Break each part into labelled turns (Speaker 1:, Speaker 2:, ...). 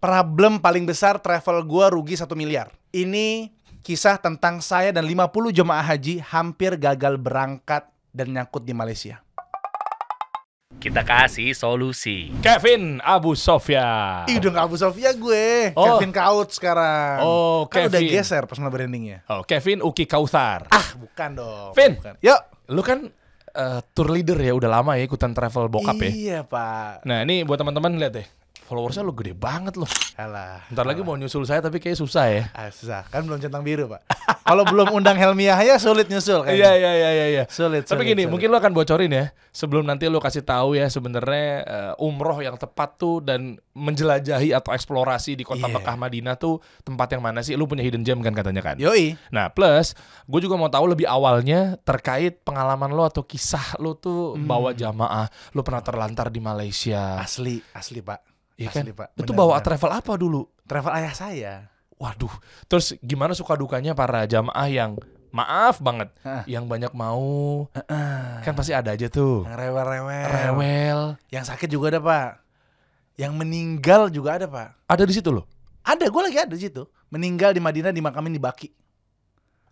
Speaker 1: Problem paling besar travel gua rugi 1 miliar. Ini kisah tentang saya dan 50 jemaah haji hampir gagal berangkat dan nyangkut di Malaysia.
Speaker 2: Kita kasih solusi.
Speaker 3: Kevin Abu Sofyan.
Speaker 1: Ih, udah gak Abu Sofia gue.
Speaker 3: Oh.
Speaker 1: Kevin Kaut sekarang.
Speaker 3: Oh,
Speaker 1: kan udah
Speaker 3: Kevin.
Speaker 1: geser personal brandingnya.
Speaker 3: Oh, Kevin Uki Kautsar.
Speaker 1: Ah, bukan dong.
Speaker 3: Vin.
Speaker 1: Bukan. Yuk.
Speaker 3: Lu kan tour leader ya, udah lama ya ikutan travel bokap ya.
Speaker 1: Iya, Pak.
Speaker 3: Nah, ini buat teman-teman lihat deh. Followersnya lu gede banget loh.
Speaker 1: Alah.
Speaker 3: Bentar lagi mau nyusul saya tapi kayaknya susah ya.
Speaker 1: Ah, susah. Kan belum centang biru, Pak. Kalau belum undang Helmi Yahya sulit nyusul kayaknya.
Speaker 3: Iya.
Speaker 1: Sulit.
Speaker 3: Tapi gini, mungkin lo akan bocorin ya sebelum nanti lo kasih tahu ya sebenarnya umroh yang tepat tuh dan menjelajahi atau eksplorasi di kota
Speaker 1: Iya.
Speaker 3: Mekah Madinah tuh tempat yang mana sih? Lo punya hidden gem kan katanya kan?
Speaker 1: Yoi.
Speaker 3: Nah, plus gue juga mau tahu lebih awalnya terkait pengalaman lo atau kisah lo tuh bawa jamaah. Lo pernah terlantar di Malaysia.
Speaker 1: Asli, Pak.
Speaker 3: Iya kan?
Speaker 1: Asli, Pak.
Speaker 3: Itu
Speaker 1: Benar,
Speaker 3: bawa
Speaker 1: benar.
Speaker 3: travel apa dulu?
Speaker 1: Travel ayah saya.
Speaker 3: Waduh. Terus gimana suka dukanya para jamaah yang maaf banget, yang banyak mau, kan pasti ada aja tuh.
Speaker 1: Yang rewel-rewel.
Speaker 3: Rewel.
Speaker 1: Yang sakit juga ada, Pak. Yang meninggal juga ada, Pak.
Speaker 3: Ada di situ loh.
Speaker 1: Ada, gue lagi ada di situ. Meninggal di Madinah, dimakamin di Baki.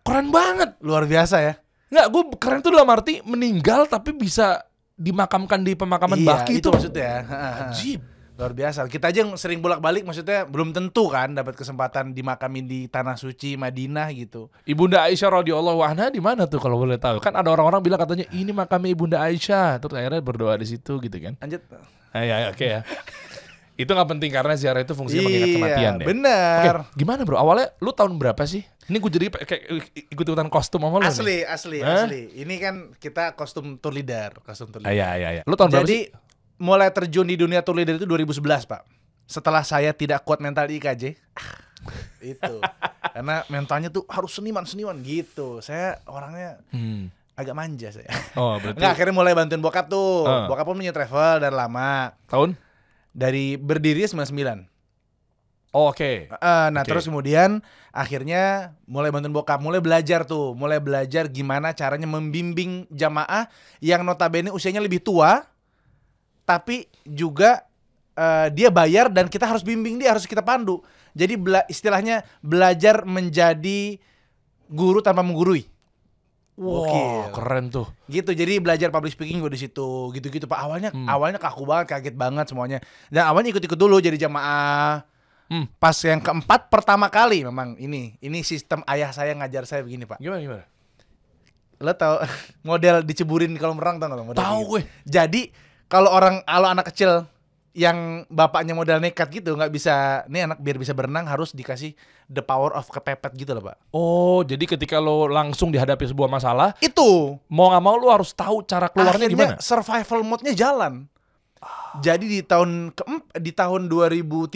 Speaker 3: Keren banget.
Speaker 1: Luar biasa ya.
Speaker 3: Nggak, gue keren tuh dalam arti meninggal tapi bisa dimakamkan di pemakaman Baki
Speaker 1: itu
Speaker 3: tuh.
Speaker 1: maksudnya.
Speaker 3: Ajib.
Speaker 1: Luar biasa. Kita aja yang sering bolak-balik maksudnya belum tentu kan dapat kesempatan dimakamin di tanah suci Madinah gitu.
Speaker 3: Ibunda Aisyah radhiyallahu anha di mana tuh kalau boleh tahu? Kan ada orang-orang bilang katanya ini makamnya Ibunda Aisyah. Terus akhirnya berdoa di situ gitu kan.
Speaker 1: Lanjut.
Speaker 3: Ya, oke ya. Itu nggak penting karena ziarah itu fungsinya mengingat kematian ya.
Speaker 1: Bener.
Speaker 3: Oke, gimana bro? Awalnya lu tahun berapa sih? Ini gue jadi kayak ikut-ikutan kostum sama lu nih.
Speaker 1: Asli.
Speaker 3: Hah?
Speaker 1: Ini kan kita kostum tour leader.
Speaker 3: Iya. Lu tahun berapa sih?
Speaker 1: Jadi mulai terjun di dunia tour leader itu 2011, Pak. Setelah saya tidak kuat mental di IKJ. Itu. Karena mentalnya tuh harus seniman gitu. Saya orangnya agak manja saya.
Speaker 3: Oh, berarti
Speaker 1: Nggak, akhirnya mulai bantuin bokap tuh. Bokap pun punya travel dari lama.
Speaker 3: tahun?
Speaker 1: Dari berdiri 99.
Speaker 3: Oh, oke.
Speaker 1: Nah
Speaker 3: Oke.
Speaker 1: terus kemudian akhirnya mulai bantuin bokap, mulai belajar gimana caranya membimbing jamaah yang notabene usianya lebih tua, tapi juga dia bayar dan kita harus bimbing dia, harus kita pandu. Jadi istilahnya belajar menjadi guru tanpa menggurui.
Speaker 3: Wow,
Speaker 1: Gokil.
Speaker 3: keren tuh.
Speaker 1: Gitu, jadi belajar public speaking gue di situ, gitu-gitu Pak. Awalnya kaku banget, kaget banget semuanya. Dan awalnya ikut-ikut dulu jadi jamaah. Pas yang keempat pertama kali memang ini sistem ayah saya ngajar saya begini, Pak.
Speaker 3: Gimana?
Speaker 1: Lo tau model diceburin di kolam renang, tau gak lo? Model
Speaker 3: Tahu
Speaker 1: gitu.
Speaker 3: gue.
Speaker 1: Jadi kalau anak kecil yang bapaknya modal nekat gitu nggak bisa, nih anak biar bisa berenang harus dikasih the power of kepepet gitu loh, Pak.
Speaker 3: Oh, jadi ketika lo langsung dihadapi sebuah masalah,
Speaker 1: Itu
Speaker 3: mau nggak mau lo harus tahu cara keluarnya
Speaker 1: akhirnya
Speaker 3: gimana?
Speaker 1: survival mode-nya jalan. Jadi di tahun 2013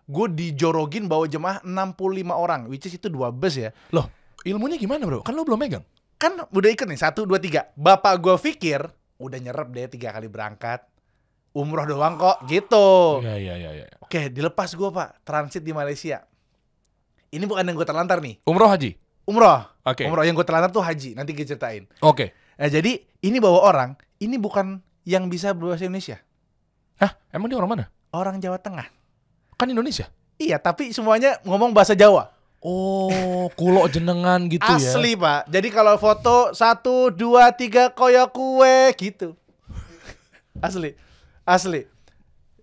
Speaker 1: gue dijorogin bawa jemaah 65 orang, which is itu 2 bus ya.
Speaker 3: Loh, ilmunya gimana bro? Kan lo belum megang.
Speaker 1: Kan udah ikut nih 1, 2, 3. Bapak gue pikir udah nyerep deh 3 kali berangkat, umroh doang kok gitu.
Speaker 3: Iya.
Speaker 1: Oke, dilepas gue, Pak, transit di Malaysia. Ini bukan yang gue terlantar nih,
Speaker 3: Umroh haji?
Speaker 1: umroh.
Speaker 3: Oke.
Speaker 1: Umroh yang gue terlantar tuh haji, nanti gue ceritain.
Speaker 3: Oke.
Speaker 1: Nah, jadi ini bawa orang, ini bukan yang bisa berbahasa Indonesia,
Speaker 3: Hah? Emang dia orang mana?
Speaker 1: orang Jawa Tengah.
Speaker 3: Kan Indonesia?
Speaker 1: Iya, tapi semuanya ngomong bahasa Jawa.
Speaker 3: Oh, kulo jenengan gitu ya?
Speaker 1: Asli, Pak. Jadi kalau foto 1, 2, 3 koyo kue gitu. Asli.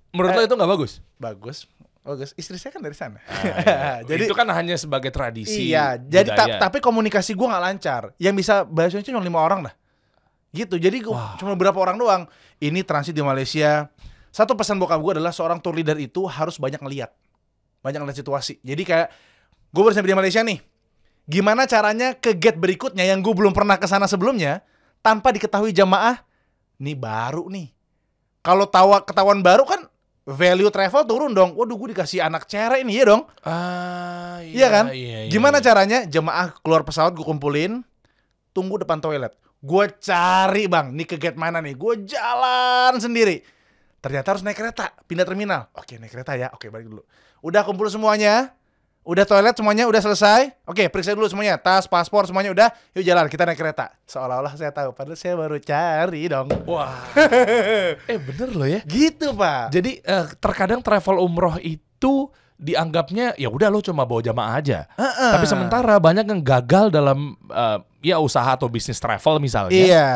Speaker 3: Menurut lo itu nggak bagus?
Speaker 1: Bagus. Istri saya kan dari sana.
Speaker 3: Jadi itu kan hanya sebagai tradisi.
Speaker 1: Iya, jadi
Speaker 3: budaya.
Speaker 1: tapi komunikasi gue nggak lancar. Yang bisa bahasa Indonesia cuma 5 orang dah. Gitu. Jadi gua cuma beberapa orang doang. Ini transit di Malaysia. Satu pesan bokap gue adalah seorang tour leader itu harus banyak ngeliat situasi. Jadi kayak gue baru sampai di Malaysia nih. Gimana caranya ke gate berikutnya yang gue belum pernah ke sana sebelumnya tanpa diketahui jamaah. Nih baru nih. Kalau ketahuan baru kan value travel turun dong. Waduh, gue dikasih anak cerek ini, ya dong. Iya kan? Gimana caranya? Jemaah keluar pesawat gue kumpulin, tunggu depan toilet. Gue cari, Bang, nih ke gate mana nih? Gue jalan sendiri. Ternyata harus naik kereta, pindah terminal. Oke, naik kereta ya. Oke, balik dulu. Udah kumpul semuanya. Udah toilet semuanya, udah selesai. Oke, periksa dulu semuanya. Tas, paspor, semuanya udah. Yuk jalan, kita naik kereta. Seolah-olah saya tahu, padahal saya baru cari dong.
Speaker 3: Wah. Bener loh ya.
Speaker 1: Gitu, Pak.
Speaker 3: Jadi terkadang travel umroh itu itu dianggapnya ya udah lo cuma bawa jamaah aja. Tapi sementara banyak yang gagal dalam ya usaha atau bisnis travel misalnya.
Speaker 1: Iya.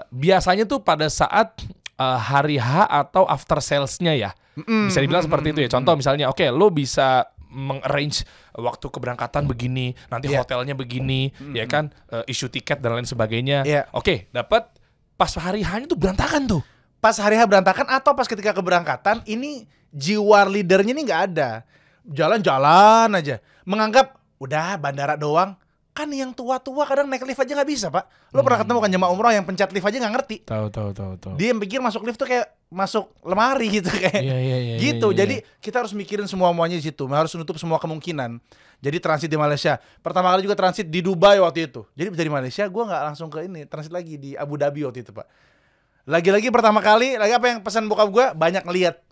Speaker 3: Biasanya tuh pada saat hari H atau after sales-nya ya. Bisa dibilang seperti itu ya. Contoh misalnya oke, lo bisa mengarrange waktu keberangkatan begini, nanti hotelnya begini, ya kan, issue tiket dan lain sebagainya. Oke, dapat pas hari H-nya tuh berantakan tuh.
Speaker 1: Pas hari H berantakan atau pas ketika keberangkatan ini jiwa leadernya nih nggak ada. Jalan-jalan aja. Menganggap udah bandara doang. Kan yang tua-tua kadang naik lift aja nggak bisa, Pak. Lo pernah ketemu kan jemaah umroh yang pencet lift aja nggak ngerti.
Speaker 3: Tahu.
Speaker 1: Dia pikir masuk lift tuh kayak masuk lemari gitu kayak.
Speaker 3: Iya,
Speaker 1: gitu.
Speaker 3: iya.
Speaker 1: Jadi kita harus mikirin semuanya di situ. Harus nutup semua kemungkinan. Jadi transit di Malaysia. Pertama kali juga transit di Dubai waktu itu. Jadi dari Malaysia gue nggak langsung ke ini, transit lagi di Abu Dhabi waktu itu, Pak. Lagi-lagi pertama kali, lagi apa yang pesan bokap gue, banyak lihat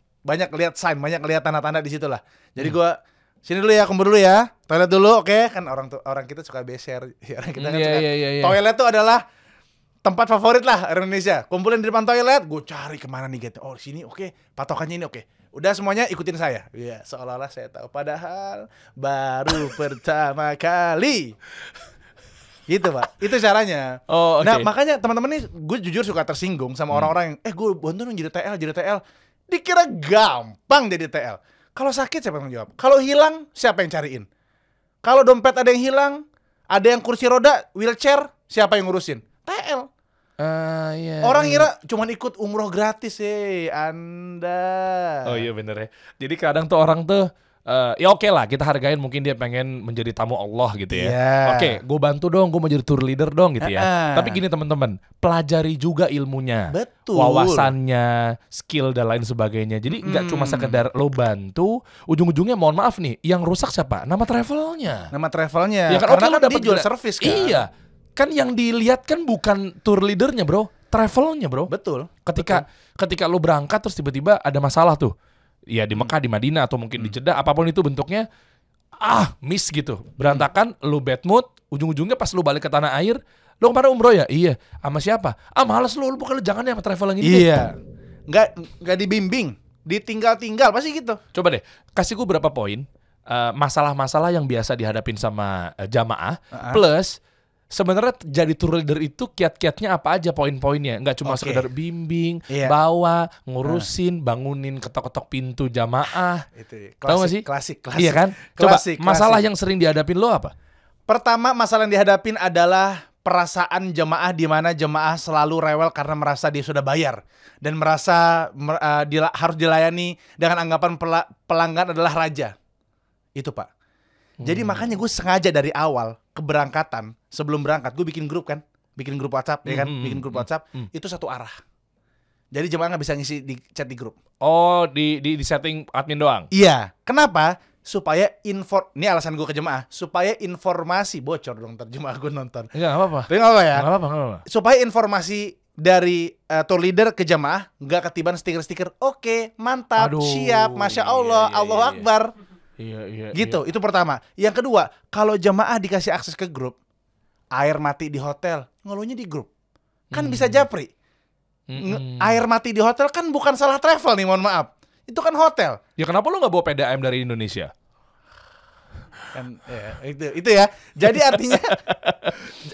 Speaker 1: sign, banyak lihat tanda-tanda di situ lah. Jadi gue sini dulu ya, kumpul dulu ya, toilet dulu, oke? Kan orang kita suka beser, orang kita kan suka. Toilet tuh adalah tempat favorit lah orang Indonesia. Kumpulin di depan toilet, gue cari kemana nih gitu. Oh sini, oke. Patokannya ini, oke. Udah semuanya ikutin saya. Ya seolah-olah saya tahu. Padahal baru pertama kali. Gitu, Pak. Itu caranya.
Speaker 3: Oh, okay.
Speaker 1: Nah, makanya teman-teman nih, gue jujur suka tersinggung sama orang-orang yang, gue bantu dong jadi TL. Dikira gampang jadi TL. Kalau sakit siapa yang jawab? Kalau hilang, siapa yang cariin? Kalau dompet ada yang hilang, ada yang kursi roda, wheelchair, siapa yang ngurusin? TL. Orang kira cuman ikut umroh gratis, Anda.
Speaker 3: Oh iya bener ya. Jadi kadang tuh orang tuh ya oke lah, kita hargain mungkin dia pengen menjadi tamu Allah gitu ya. Oke, gue bantu dong, gue mau jadi tour leader dong gitu ya. Tapi gini teman-teman, pelajari juga ilmunya,
Speaker 1: betul,
Speaker 3: wawasannya, skill dan lain sebagainya. Jadi nggak cuma sekedar lo bantu, ujung-ujungnya mohon maaf nih, yang rusak siapa? Nama travelnya.
Speaker 1: Ya kan,
Speaker 3: karena
Speaker 1: lo dapat jual service kan.
Speaker 3: Iya, kan yang dilihat kan bukan tour leadernya bro, travelnya bro.
Speaker 1: Betul.
Speaker 3: Ketika lo berangkat terus tiba-tiba ada masalah tuh. Ya di Mekah, di Madinah, atau mungkin di Jeddah, apapun itu bentuknya, miss gitu, berantakan, lu bad mood, ujung-ujungnya pas lu balik ke tanah air, lu kemarin umroh ya? Iya. Sama siapa? Males lu bukan, jangan ya sama travel yang ini.
Speaker 1: Iya. Nggak dibimbing, ditinggal-tinggal, pasti gitu.
Speaker 3: Coba deh, kasih gue berapa poin, masalah-masalah yang biasa dihadapin sama jamaah, plus sebenarnya jadi tour leader itu kiat-kiatnya apa aja poin-poinnya, nggak cuma sekedar bimbing, bawa, ngurusin, bangunin ketok-ketok pintu jamaah.
Speaker 1: Itu
Speaker 3: tahu nggak sih?
Speaker 1: Klasik.
Speaker 3: Iya kan? Coba masalah yang sering dihadapin lo apa?
Speaker 1: Pertama, masalah yang dihadapin adalah perasaan jemaah, di mana jemaah selalu rewel karena merasa dia sudah bayar dan merasa harus dilayani dengan anggapan pelanggan adalah raja. Itu, Pak. Jadi makanya gue sengaja dari awal keberangkatan, sebelum berangkat gue bikin grup WhatsApp, ya kan, bikin grup WhatsApp itu satu arah. Jadi jemaah nggak bisa ngisi di chat di grup.
Speaker 3: Oh, di setting admin doang.
Speaker 1: Iya. Kenapa? Supaya ini alasan gue ke jemaah, supaya informasi bocor dong, terjemaah gue nonton.
Speaker 3: Enggak apa-apa.
Speaker 1: Tapi nggak apa ya.
Speaker 3: Nggak apa-apa.
Speaker 1: Supaya informasi dari tour leader ke jemaah nggak ketiban stiker-stiker. Oke, mantap, siap, masya Allah, Allahu Akbar.
Speaker 3: Iya.
Speaker 1: Gitu, itu pertama. Yang kedua, kalau jemaah dikasih akses ke grup, air mati di hotel, ngeluhnya di grup. Kan bisa japri. Air mati di hotel kan bukan salah travel nih, mohon maaf. Itu kan hotel.
Speaker 3: Ya kenapa lo nggak bawa PDAM dari Indonesia?
Speaker 1: Kan itu ya.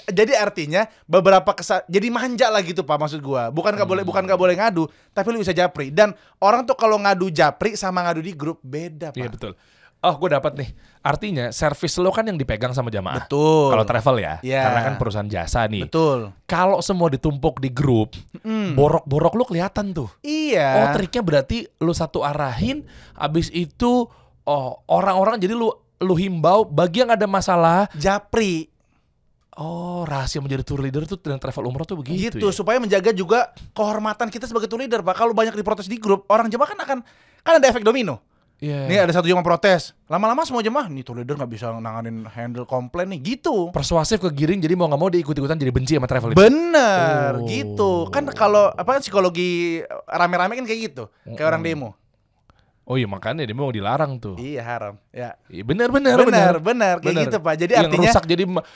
Speaker 1: Jadi artinya beberapa jadi manja lah gitu, Pak, maksud gua. Bukan nggak boleh ngadu, tapi lu bisa japri. Dan orang tuh kalau ngadu japri sama ngadu di grup beda, Pak.
Speaker 3: Iya betul. Oh, gue dapat nih. Artinya service lo kan yang dipegang sama jamaah.
Speaker 1: Betul.
Speaker 3: Kalau travel ya,
Speaker 1: yeah.
Speaker 3: Karena kan perusahaan jasa nih.
Speaker 1: Betul.
Speaker 3: Kalau semua ditumpuk di grup, borok-borok lo kelihatan tuh.
Speaker 1: Iya.
Speaker 3: Oh, triknya berarti lo satu arahin, abis itu orang-orang jadi lo himbau bagi yang ada masalah
Speaker 1: japri.
Speaker 3: Oh, rahasia menjadi tour leader tuh dan travel umroh tuh begitu.
Speaker 1: Gitu, ya? Supaya menjaga juga kehormatan kita sebagai tour leader, Pak. Kalau banyak diprotes di grup, orang jemaah kan ada efek domino.
Speaker 3: Yeah.
Speaker 1: Nih ada satu jemaah protes, lama-lama semua jemaah nih tour leader nggak bisa nanganin handle komplain nih, gitu.
Speaker 3: Persuasif kegiring, jadi mau nggak mau dia ikut-ikutan jadi benci sama travel itu.
Speaker 1: Bener, gitu. Kan kalau psikologi rame-rame kan kayak gitu, kayak orang demo.
Speaker 3: Oh iya, makanya demo dilarang tuh.
Speaker 1: Iya, haram. Ya.
Speaker 3: Bener
Speaker 1: kayak gitu, Pak. Jadi yang artinya
Speaker 3: rusak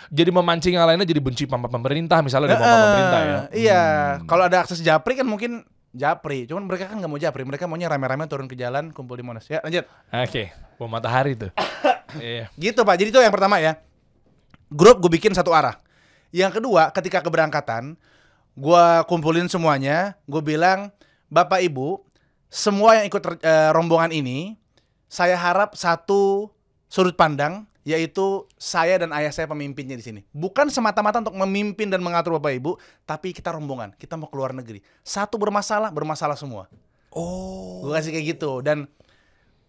Speaker 3: jadi memancing yang lainnya jadi benci sama pemerintah misalnya demo sama pemerintah ya.
Speaker 1: Iya, kalau ada akses japri kan mungkin japri. Cuman mereka kan nggak mau japri, mereka maunya rame-rame turun ke jalan, kumpul di Monas. Ya lanjut.
Speaker 3: Oke, bom matahari tuh. Iya.
Speaker 1: Gitu Pak, jadi itu yang pertama ya. Grup gue bikin satu arah. Yang kedua, ketika keberangkatan, gue kumpulin semuanya, gue bilang, Bapak Ibu, semua yang ikut rombongan ini, saya harap satu sudut pandang, yaitu saya dan ayah saya pemimpinnya di sini. Bukan semata-mata untuk memimpin dan mengatur Bapak Ibu, tapi kita rombongan, kita mau keluar negeri. Satu bermasalah semua.
Speaker 3: Oh.
Speaker 1: Gue kasih kayak gitu. Dan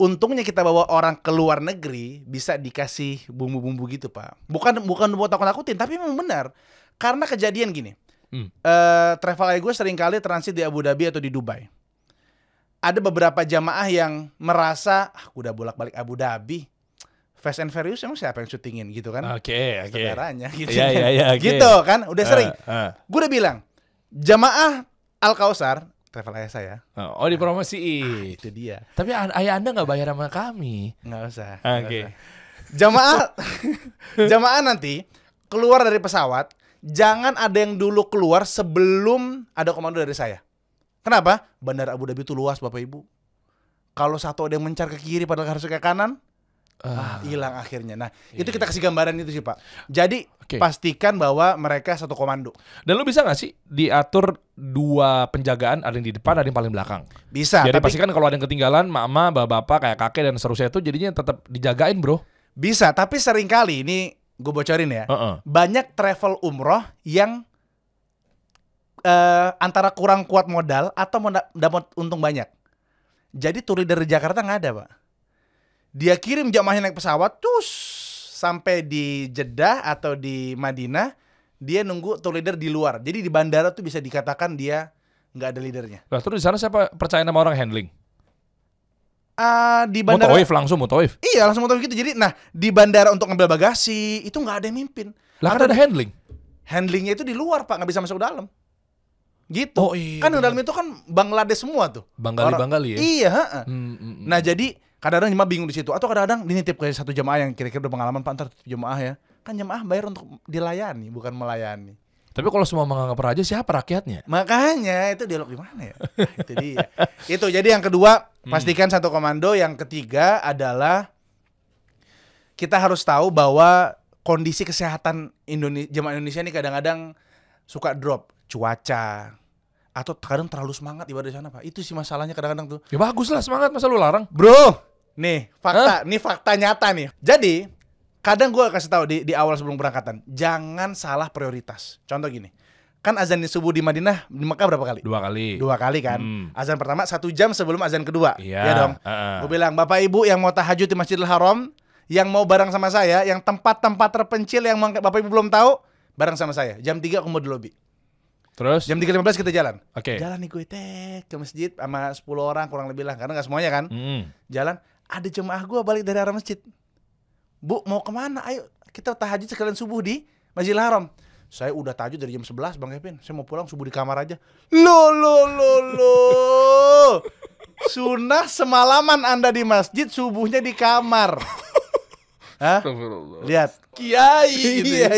Speaker 1: untungnya kita bawa orang ke luar negeri bisa dikasih bumbu-bumbu gitu Pak. Bukan buat takut-takutin, tapi memang benar. Karena kejadian gini, travel gue sering kali transit di Abu Dhabi atau di Dubai. Ada beberapa jamaah yang merasa, udah bolak-balik Abu Dhabi, Fast and Furious emang siapa yang syutingin gitu kan?
Speaker 3: Oke.
Speaker 1: Saudaranya gitu.
Speaker 3: Iya,
Speaker 1: Gitu kan, udah sering. Gue udah bilang, jamaah Al-Kausar, travel ayah saya.
Speaker 3: Oh, dipromosiin.
Speaker 1: Itu dia.
Speaker 3: Tapi ayah Anda nggak bayar sama kami.
Speaker 1: Nggak usah.
Speaker 3: Oke.
Speaker 1: Jamaah nanti keluar dari pesawat, jangan ada yang dulu keluar sebelum ada komando dari saya. Kenapa? Bandara Abu Dhabi itu luas Bapak Ibu. Kalau satu ada yang mencar ke kiri padahal harus ke kanan, hilang akhirnya. Nah, itu kita kasih gambaran itu sih Pak. Jadi pastikan bahwa mereka satu komando.
Speaker 3: Dan lu bisa nggak sih diatur dua penjagaan, ada yang di depan, ada yang paling belakang?
Speaker 1: Bisa.
Speaker 3: Jadi
Speaker 1: tapi
Speaker 3: pastikan kalau ada yang ketinggalan, mama, bapak, kayak kakek dan seterusnya itu jadinya tetap dijagain bro.
Speaker 1: bisa, tapi seringkali ini gue bocorin ya. Banyak travel umroh yang antara kurang kuat modal atau dapat untung banyak. Jadi tour leader di Jakarta nggak ada Pak. Dia kirim jamaahnya naik pesawat, terus sampai di Jeddah atau di Madinah, dia nunggu tour leader di luar. Jadi di bandara tuh bisa dikatakan dia nggak ada leadernya.
Speaker 3: Nah, terus di sana siapa percaya nama orang handling?
Speaker 1: Di bandara
Speaker 3: Mutawif.
Speaker 1: Iya, langsung mutawif gitu. Jadi, nah di bandara untuk ngambil bagasi itu nggak ada yang mimpin.
Speaker 3: Lah kan ada handling.
Speaker 1: Handlingnya itu di luar Pak, nggak bisa masuk dalam. Gitu.
Speaker 3: Oh, iya,
Speaker 1: kan di dalam itu kan Bangladesh semua tuh.
Speaker 3: Banggali ya.
Speaker 1: Iya. Nah jadi kadang-kadang jemaah bingung di situ. Atau kadang-kadang dinitip ke satu jemaah yang kira-kira udah pengalaman Pak, antar jemaah ya. Kan jemaah bayar untuk dilayani, bukan melayani.
Speaker 3: Tapi kalau semua menganggap raja, siapa rakyatnya?
Speaker 1: Makanya itu dialog di mana ya? Itu dia. Itu jadi yang kedua pastikan satu komando. Yang ketiga adalah kita harus tahu bahwa kondisi kesehatan jemaah Indonesia ini kadang-kadang suka drop. Cuaca atau kadang terlalu semangat ibadah di sana Pak. Itu sih masalahnya kadang-kadang tuh.
Speaker 3: Ya bagus lah semangat, masa lu larang?
Speaker 1: Bro, nih fakta, nih fakta nyata nih. Jadi kadang gue kasih tahu di awal sebelum berangkatan, jangan salah prioritas. Contoh gini, kan azan di subuh di Madinah di Mekah berapa kali?
Speaker 3: 2 kali.
Speaker 1: 2 kali kan. Azan pertama 1 jam sebelum azan kedua.
Speaker 3: Iya
Speaker 1: dong. Gue bilang Bapak Ibu yang mau tahajud di Masjidil Haram, yang mau bareng sama saya, yang tempat-tempat terpencil yang Bapak Ibu belum tahu, bareng sama saya. Jam 3 aku mau di lobi.
Speaker 3: Terus?
Speaker 1: Jam 3.15 kita jalan.
Speaker 3: Oke.
Speaker 1: Jalan nih gue ke masjid sama 10 orang kurang lebih lah, karena gak semuanya kan. Jalan, ada jemaah gue balik dari arah masjid. Bu, mau kemana? Ayo kita tahajud sekalian subuh di Masjidil Haram. Saya udah tahajud dari jam 11 Bang Kevin. Saya mau pulang subuh di kamar aja. Loh. Sunnah semalaman Anda di masjid, subuhnya di kamar. Hah? Lihat.
Speaker 3: Kiai gitu.
Speaker 1: Iya.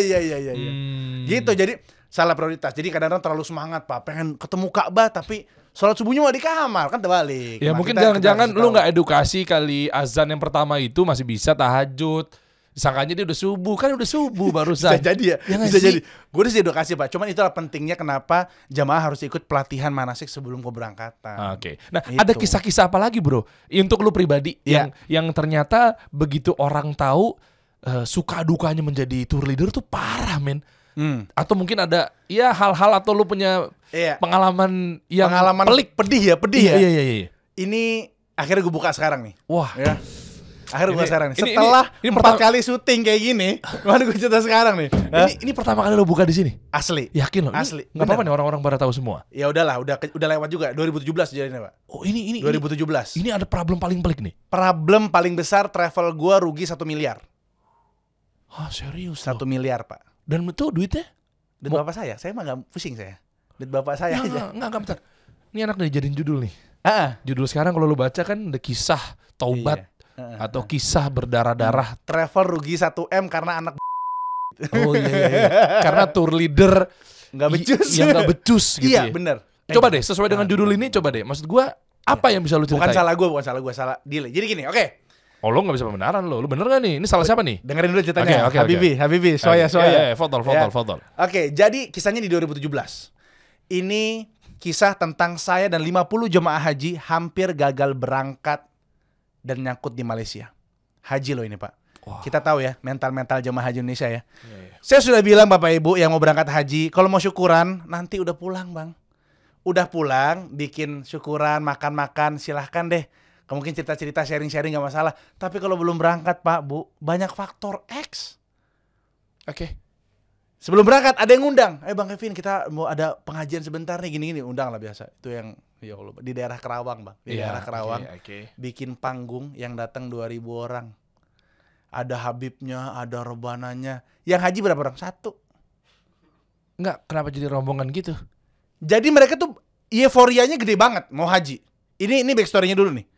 Speaker 1: Gitu, jadi salah prioritas. Jadi kadang-kadang terlalu semangat Pak, pengen ketemu Ka'bah tapi sholat subuhnya malah di kamar, kan terbalik.
Speaker 3: Ya mungkin jangan-jangan lu nggak edukasi kali, azan yang pertama itu masih bisa tahajud. Disangkanya dia udah subuh, kan udah subuh barusan.
Speaker 1: Bisa jadi ya, bisa jadi. Gue udah edukasi Pak, cuman itulah pentingnya kenapa jamaah harus ikut pelatihan manasik sebelum keberangkatan.
Speaker 3: Oke. Nah, ada kisah-kisah apa lagi bro? Untuk lu pribadi yang ternyata begitu orang tahu suka dukanya menjadi tour leader tuh parah men. Atau mungkin ada ya hal-hal atau lu punya pengalaman yang pedih ya.
Speaker 1: Iya. Ini akhirnya gue buka sekarang nih.
Speaker 3: Wah.
Speaker 1: Ya. Akhirnya gue sekarang nih. Setelah 4 kali syuting kayak gini, mana gue cerita sekarang nih.
Speaker 3: Ini pertama kali lo buka di sini?
Speaker 1: Asli.
Speaker 3: Yakin lo?
Speaker 1: Asli.
Speaker 3: Nggak apa-apa nih orang-orang pada tahu semua.
Speaker 1: Ya udahlah, udah lewat juga 2017 jadinya Pak.
Speaker 3: Oh ini
Speaker 1: 2017.
Speaker 3: Ini ada problem paling pelik nih.
Speaker 1: Problem paling besar travel gue rugi 1 miliar.
Speaker 3: Ah serius?
Speaker 1: 1 miliar Pak.
Speaker 3: Dan itu duitnya?
Speaker 1: Duit bapak saya mah gak pusing saya. Duit bapak saya aja.
Speaker 3: Enggak, bentar. Ini anak udah jadiin judul nih. Judul sekarang kalau lu baca kan ada kisah taubat atau kisah berdarah-darah.
Speaker 1: Travel rugi 1M karena anak.
Speaker 3: Oh iya. Karena tour leader
Speaker 1: gak becus.
Speaker 3: Yang gak becus gitu
Speaker 1: iya,
Speaker 3: ya.
Speaker 1: Bener.
Speaker 3: Coba deh, sesuai dengan judul ini, coba deh. Maksud gue, apa yang bisa lu ceritain?
Speaker 1: Bukan salah gue, salah delay. Jadi gini, oke.
Speaker 3: Oh, lu gak bisa pembenaran lo. Lu bener gak nih? Ini salah siapa nih?
Speaker 1: Dengerin dulu ceritanya.
Speaker 3: Oke.
Speaker 1: Habibi, soya.
Speaker 3: Fotol.
Speaker 1: Oke, jadi kisahnya di 2017. Ini kisah tentang saya dan 50 jemaah haji hampir gagal berangkat dan nyangkut di Malaysia. Haji loh ini, Pak.
Speaker 3: Wah.
Speaker 1: Kita tahu ya, mental jemaah haji Indonesia ya.
Speaker 3: Iya.
Speaker 1: Saya sudah bilang Bapak Ibu yang mau berangkat haji, kalau mau syukuran, nanti udah pulang, Bang. Udah pulang, bikin syukuran, makan-makan, silahkan deh. Mungkin cerita-cerita, sharing-sharing gak masalah. Tapi kalau belum berangkat, Pak, Bu, banyak faktor X.
Speaker 3: Oke.
Speaker 1: Sebelum berangkat ada yang ngundang. Bang Kevin, kita mau ada pengajian sebentar nih, gini-gini. Undang lah biasa. Itu yang, ya Allah, di daerah Kerawang, Bang. Di daerah Kerawang.
Speaker 3: Oke.
Speaker 1: Bikin panggung yang datang 2.000 orang. Ada Habibnya, ada Robananya. Yang haji berapa orang? 1.
Speaker 3: Enggak, kenapa jadi rombongan gitu?
Speaker 1: Jadi mereka tuh euforianya gede banget mau haji. Ini backstory-nya dulu nih.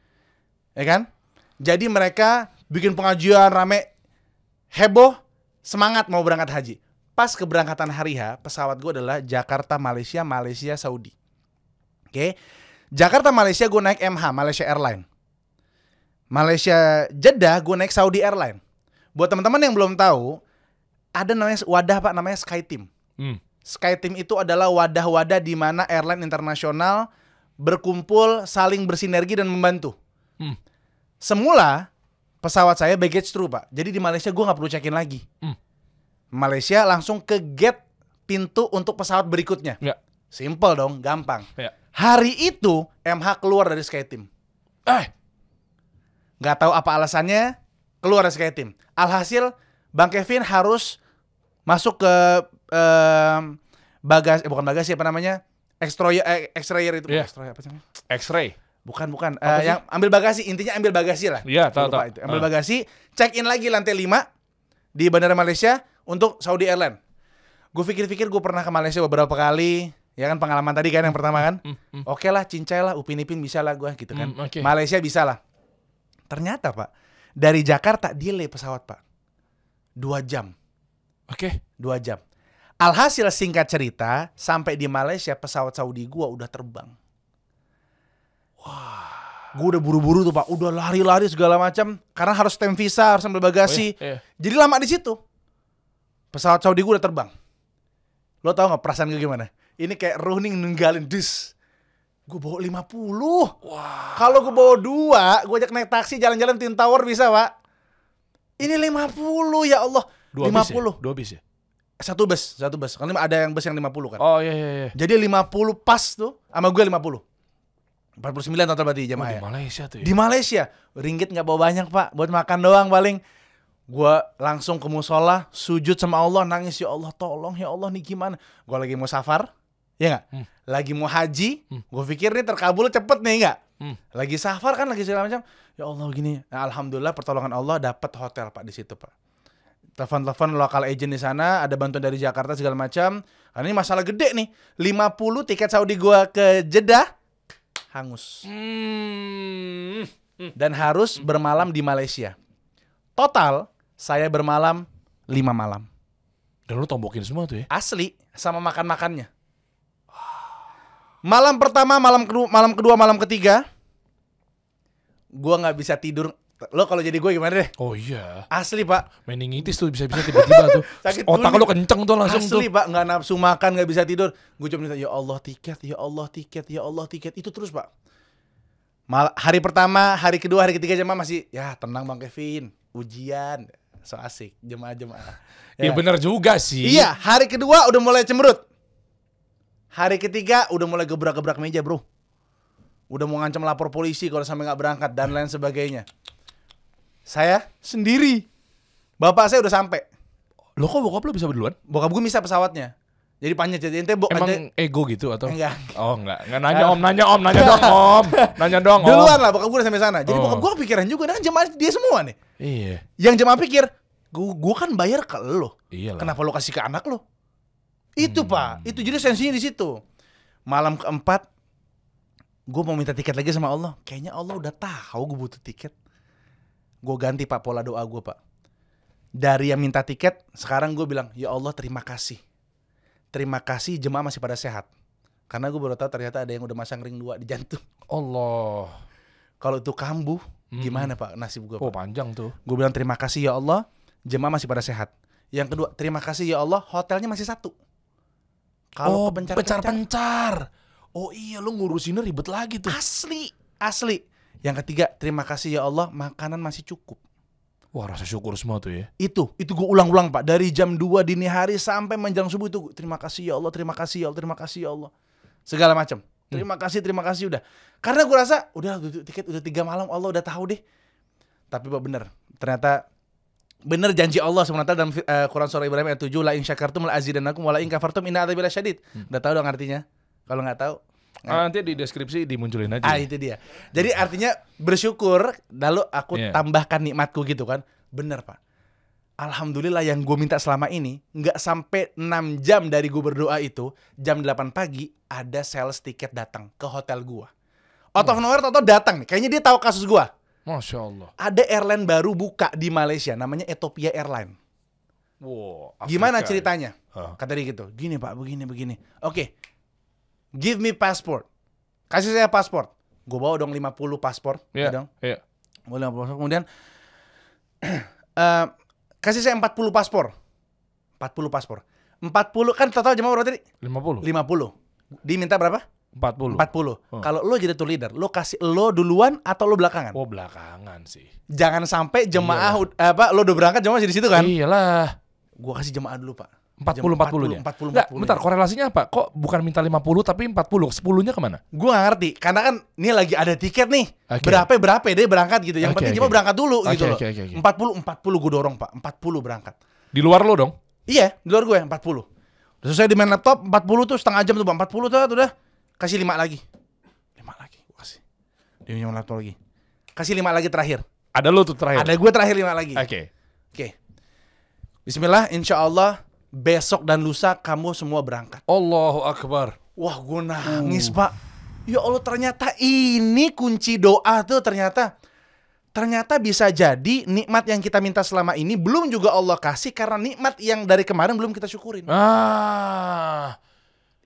Speaker 1: Ya kan? Jadi mereka bikin pengajian rame, heboh, semangat mau berangkat haji. Pas keberangkatan hari H, pesawat gue adalah Jakarta, Malaysia, Malaysia, Saudi. Oke. Jakarta, Malaysia gue naik MH, Malaysia Airline. Malaysia, Jeddah gue naik Saudi Airline. Buat teman-teman yang belum tahu, ada namanya wadah Pak, namanya SkyTeam. SkyTeam itu adalah wadah-wadah di mana airline internasional berkumpul, saling bersinergi dan membantu. Semula pesawat saya baggage through, Pak. Jadi di Malaysia gue nggak perlu check-in lagi. Malaysia langsung ke gate pintu untuk pesawat berikutnya.
Speaker 3: Ya.
Speaker 1: Simple dong, gampang.
Speaker 3: Ya.
Speaker 1: Hari itu MH keluar dari SkyTeam. Nggak tahu apa alasannya, keluar dari SkyTeam. Alhasil Bang Kevin harus masuk ke bagasi, bukan bagasi, apa namanya? X-rayer itu.
Speaker 3: Yeah.
Speaker 1: X-ray apa sih namanya?
Speaker 3: X-ray.
Speaker 1: Bukan. Yang ambil bagasi, intinya ambil bagasi lah.
Speaker 3: Iya, tahu.
Speaker 1: Ambil bagasi, check in lagi lantai 5 di Bandara Malaysia untuk Saudi Airlines. Gue pikir-pikir gue pernah ke Malaysia beberapa kali. Ya kan pengalaman tadi kan yang pertama kan. Oke lah, cincai lah, Upin Ipin bisa lah gue gitu kan.
Speaker 3: Okay.
Speaker 1: Malaysia bisa lah. Ternyata Pak, dari Jakarta delay pesawat Pak. 2 jam.
Speaker 3: Oke.
Speaker 1: 2 jam. Alhasil singkat cerita, sampai di Malaysia pesawat Saudi gue udah terbang. Gue udah buru-buru tuh Pak, udah lari-lari segala macam karena harus stamp visa, harus ambil bagasi.
Speaker 3: Iya.
Speaker 1: Jadi lama di situ. Pesawat Saudi gue udah terbang. Lo tau gak perasaan gue gimana? Ini kayak ruh nih ninggalin dus. Gue bawa 50. Kalau gue bawa 2, gue ajak naik taksi jalan-jalan Twin Tower bisa, Pak. Ini 50, ya Allah.
Speaker 3: 2
Speaker 1: 50.
Speaker 3: bis ya?
Speaker 1: Satu bus. Kan ada yang bus yang 50 kan.
Speaker 3: Oh iya.
Speaker 1: Jadi 50 pas tuh sama gue 50. 49 total berarti
Speaker 3: Di
Speaker 1: jemaah.
Speaker 3: Malaysia tuh ya?
Speaker 1: Di Malaysia. Ringgit gak bawa banyak, Pak. Buat makan doang paling. Gue langsung ke musola, sujud sama Allah, nangis, ya Allah tolong, ya Allah nih gimana. Gue lagi mau safar, ya gak? Lagi mau haji, gue pikir nih terkabul cepet nih gak? Lagi safar kan, lagi segala macam. Ya Allah gini, nah, alhamdulillah pertolongan Allah dapat hotel Pak di situ Pak. Telepon lokal agent di sana, ada bantuan dari Jakarta segala macam. Karena ini masalah gede nih, 50 tiket Saudi gue ke Jeddah hangus. Dan harus bermalam di Malaysia. Total saya bermalam 5 malam.
Speaker 3: Dan lu tombokin semua tuh ya?
Speaker 1: Asli, sama makan-makannya. Malam pertama, malam kedua, malam ketiga, gua nggak bisa tidur. Lo kalau jadi gue gimana deh?
Speaker 3: Oh iya.
Speaker 1: Asli Pak.
Speaker 3: Meningitis tuh bisa-bisa tiba-tiba tuh.
Speaker 1: Sakit
Speaker 3: Otak
Speaker 1: kuning.
Speaker 3: lu kenceng tuh langsung tuh.
Speaker 1: Asli Pak, nggak nafsu makan, nggak bisa tidur. Gue cuma minta ya Allah tiket, ya Allah tiket, ya Allah tiket. Itu terus Pak. Hari pertama, hari kedua, hari ketiga jemaah masih ya tenang Bang Kevin, ujian, so asik jemaah.
Speaker 3: Iya bener juga sih.
Speaker 1: Iya, hari kedua udah mulai cemberut. Hari ketiga udah mulai gebrak-gebrak meja bro. Udah mau ngancam lapor polisi kalau sampai nggak berangkat dan lain sebagainya. Saya sendiri. Bapak saya udah sampai.
Speaker 3: Lo kok bokap lo bisa duluan?
Speaker 1: Bokap gue bisa pesawatnya. Jadi panjat jadi ente
Speaker 3: Emang ego gitu atau?
Speaker 1: Enggak.
Speaker 3: Oh enggak nanya om. Nanya dong om.
Speaker 1: Duluan lah bokap gue udah sampai sana. Jadi
Speaker 3: Oh.
Speaker 1: bokap gue kepikiran juga dan jemaah dia semua nih.
Speaker 3: Iya.
Speaker 1: Yang jemaah pikir, gue kan bayar ke lo.
Speaker 3: Iyalah.
Speaker 1: Kenapa lo kasih ke anak lo? Itu Pak, itu jadi sensinya di situ. Malam keempat, gue mau minta tiket lagi sama Allah. Kayaknya Allah udah tahu gue butuh tiket. Gue ganti Pak pola doa gue Pak. Dari yang minta tiket, sekarang gue bilang, ya Allah terima kasih. Terima kasih jemaah masih pada sehat. Karena gue baru tahu ternyata ada yang udah masang ring 2 di jantung.
Speaker 3: Allah.
Speaker 1: Kalau itu kambuh, gimana Pak nasib gue?
Speaker 3: Oh, panjang tuh.
Speaker 1: Gue bilang terima kasih ya Allah, jemaah masih pada sehat. Yang kedua, terima kasih ya Allah, hotelnya masih 1. Kalau
Speaker 3: pencar-pencar. Oh iya, lu ngurusinnya ribet lagi tuh.
Speaker 1: Asli. Yang ketiga, terima kasih ya Allah, makanan masih cukup.
Speaker 3: Wah, rasa syukur semua tuh ya.
Speaker 1: Itu gue ulang-ulang Pak. Dari jam 2 dini hari sampai menjelang subuh itu terima kasih ya Allah, terima kasih ya Allah, terima kasih ya Allah. Segala macam. Terima kasih udah. Karena gue rasa udah tiket udah 3 malam, Allah udah tahu deh. Tapi Pak bener, ternyata bener janji Allah SWT dalam Quran surah Ibrahim ayat 7, la in syakartum la azidannakum wa la in kafartum inna adzabi lasyadid. Udah tahu dong artinya? Kalau nggak tahu
Speaker 3: nanti di deskripsi dimunculin aja.
Speaker 1: itu dia. Jadi artinya bersyukur, lalu aku tambahkan nikmatku gitu kan. Bener Pak. Alhamdulillah yang gue minta selama ini nggak sampai 6 jam dari gue berdoa itu, jam 8 pagi ada sales tiket datang ke hotel gue. Out of nowhere atau datang nih. Kayaknya dia tahu kasus gue.
Speaker 3: Masya Allah.
Speaker 1: Ada airline baru buka di Malaysia, namanya Ethiopia Airline.
Speaker 3: Wow,
Speaker 1: Gimana ceritanya?
Speaker 3: Huh?
Speaker 1: Kata dia gitu. Gini Pak, begini. Oke. Give me passport. Kasih saya paspor. Gue bawa dong 50 paspor.
Speaker 3: Iya.
Speaker 1: Dong.
Speaker 3: Iya.
Speaker 1: Boleh 50 paspor. Kemudian kasih saya 40 paspor. 40 paspor. 40 kan total jemaah berapa tadi?
Speaker 3: 50.
Speaker 1: 50. Diminta berapa?
Speaker 3: 40.
Speaker 1: 40. Kalau lo jadi tour leader, lo kasih lo duluan atau lo belakangan?
Speaker 3: Oh, belakangan sih.
Speaker 1: Jangan sampai jemaah lo udah berangkat jemaah masih di situ kan?
Speaker 3: Iyalah.
Speaker 1: Gua kasih jemaah dulu, Pak.
Speaker 3: 40-40-nya.
Speaker 1: 40.
Speaker 3: Enggak, bentar, korelasinya apa? Kok bukan minta 50 tapi 40? 10-nya kemana?
Speaker 1: Gua gak ngerti, karena kan ini lagi ada tiket nih.
Speaker 3: Okay.
Speaker 1: Berapa dia berangkat gitu. Yang penting jemaah berangkat dulu gitu loh.
Speaker 3: Okay.
Speaker 1: 40 gue dorong, Pak. 40 berangkat.
Speaker 3: Di luar lo dong?
Speaker 1: Iya, di luar gue 40. Udah selesai di main laptop 40 tuh setengah jam tuh, Pak. 40 tuh udah. Kasih 5 lagi. 5 lagi gua kasih. Dia punya laptop lagi. Kasih 5 lagi terakhir.
Speaker 3: Ada lo tuh terakhir?
Speaker 1: Ada gue terakhir 5 lagi. Oke. Bismillah, insyaallah besok dan lusa kamu semua berangkat.
Speaker 3: Allahu Akbar.
Speaker 1: Wah, gue nangis Pak. Ya Allah, ternyata ini kunci doa tuh ternyata bisa jadi nikmat yang kita minta selama ini belum juga Allah kasih karena nikmat yang dari kemarin belum kita syukurin.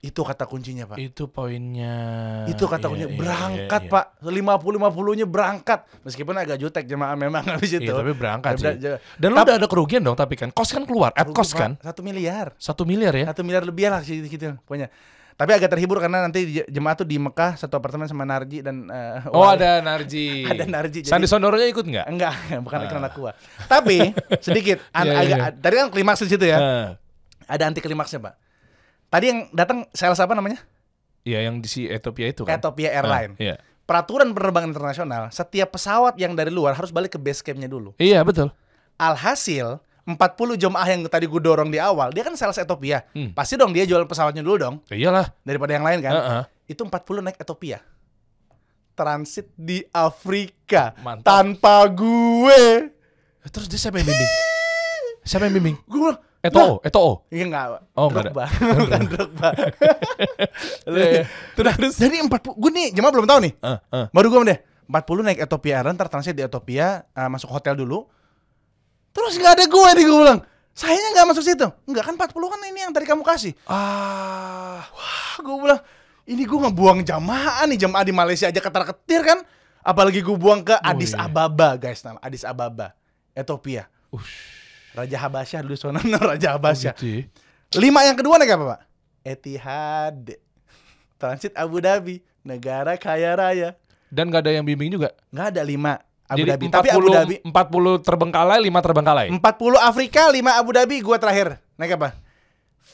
Speaker 1: Itu kata kuncinya Pak.
Speaker 3: Itu poinnya.
Speaker 1: Itu kata kuncinya. Berangkat Pak. 50-50-nya berangkat. Meskipun agak jutek jemaah memang habis itu.
Speaker 3: Iya, tapi berangkat sih. Dan lo udah ada kerugian dong tapi kan. Cost kan keluar. At cost kan.
Speaker 1: 1 miliar.
Speaker 3: 1 miliar ya?
Speaker 1: 1 miliar lebih lah gitu pokoknya. Tapi agak terhibur karena nanti jemaah tuh di Mekah satu apartemen sama Narji dan
Speaker 3: ada Narji.
Speaker 1: Ada Narji.
Speaker 3: Sandi Sondoronya ikut nggak?
Speaker 1: Enggak, bukan iklan aku. Tapi sedikit tadi kan klimaks di situ ya. Ada anti klimaksnya, Pak. Tadi yang datang sales apa namanya?
Speaker 3: Iya, yang di si Ethiopia itu kan.
Speaker 1: Ethiopia Airline.
Speaker 3: Iya.
Speaker 1: Peraturan penerbangan internasional, setiap pesawat yang dari luar harus balik ke base camp-nya dulu.
Speaker 3: Iya, betul.
Speaker 1: Alhasil 40 jemaah yang tadi gue dorong di awal, dia kan sales Ethiopia. Pasti dong dia jual pesawatnya dulu dong.
Speaker 3: Iyalah.
Speaker 1: Daripada yang lain kan. Itu 40 naik Ethiopia. Transit di Afrika.
Speaker 3: Mantap.
Speaker 1: Tanpa gue.
Speaker 3: Terus dia siapa yang bimbing? Siapa yang bimbing?
Speaker 1: Gue bilang,
Speaker 3: Eto'o.
Speaker 1: Iya enggak.
Speaker 3: Oh, enggak ada.
Speaker 1: Bukan Drogba. Terus jadi 40. Gue nih jemaah belum tahu nih. Baru gue deh. 40 naik Ethiopia Airlines, transit di Ethiopia, masuk hotel dulu. Terus enggak ada gue nih, gue bilang. Sayanya enggak masuk situ. Enggak kan 40 kan ini yang tadi kamu kasih. Wah, gue bilang, ini gue ngebuang jamaah nih, jamaah di Malaysia aja ketar-ketir kan. Apalagi gue buang ke Addis Ababa, guys, nama Addis Ababa, Ethiopia. Raja Habasyah dulu soalnya Raja Habasyah. 5 yang kedua naik apa, Pak? Etihad. Transit Abu Dhabi, negara kaya raya.
Speaker 3: Dan gak ada yang bimbing juga?
Speaker 1: Gak ada 5 Abu
Speaker 3: Jadi
Speaker 1: Dhabi. Tapi Abu Dhabi
Speaker 3: 40 terbengkalai, 5 terbengkalai.
Speaker 1: 40 Afrika, 5 Abu Dhabi, gua terakhir. Naik apa?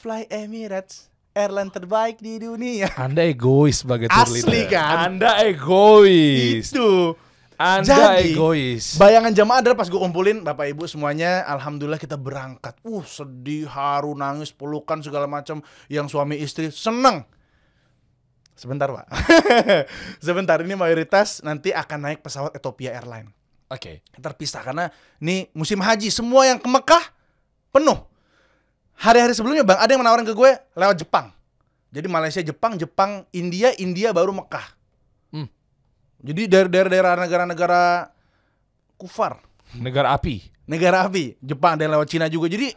Speaker 1: Fly Emirates, airline terbaik di dunia.
Speaker 3: Anda egois sebagai tour leader.
Speaker 1: Asli kan?
Speaker 3: Anda egois.
Speaker 1: Itu.
Speaker 3: Anda
Speaker 1: Jadi,
Speaker 3: egois.
Speaker 1: Bayangan jamaah adalah pas gue kumpulin Bapak Ibu semuanya, alhamdulillah kita berangkat. Sedih, haru, nangis, pelukan segala macam. Yang suami istri seneng. Sebentar, Pak. Sebentar, ini mayoritas nanti akan naik pesawat Ethiopia Airline.
Speaker 3: Oke.
Speaker 1: Terpisah karena ini musim haji, semua yang ke Mekah penuh. Hari-hari sebelumnya Bang, ada yang menawarin ke gue lewat Jepang. Jadi Malaysia, Jepang, India baru Mekah. Jadi dari daerah negara-negara kufar,
Speaker 3: negara api,
Speaker 1: Jepang, ada yang lewat Cina juga. Jadi,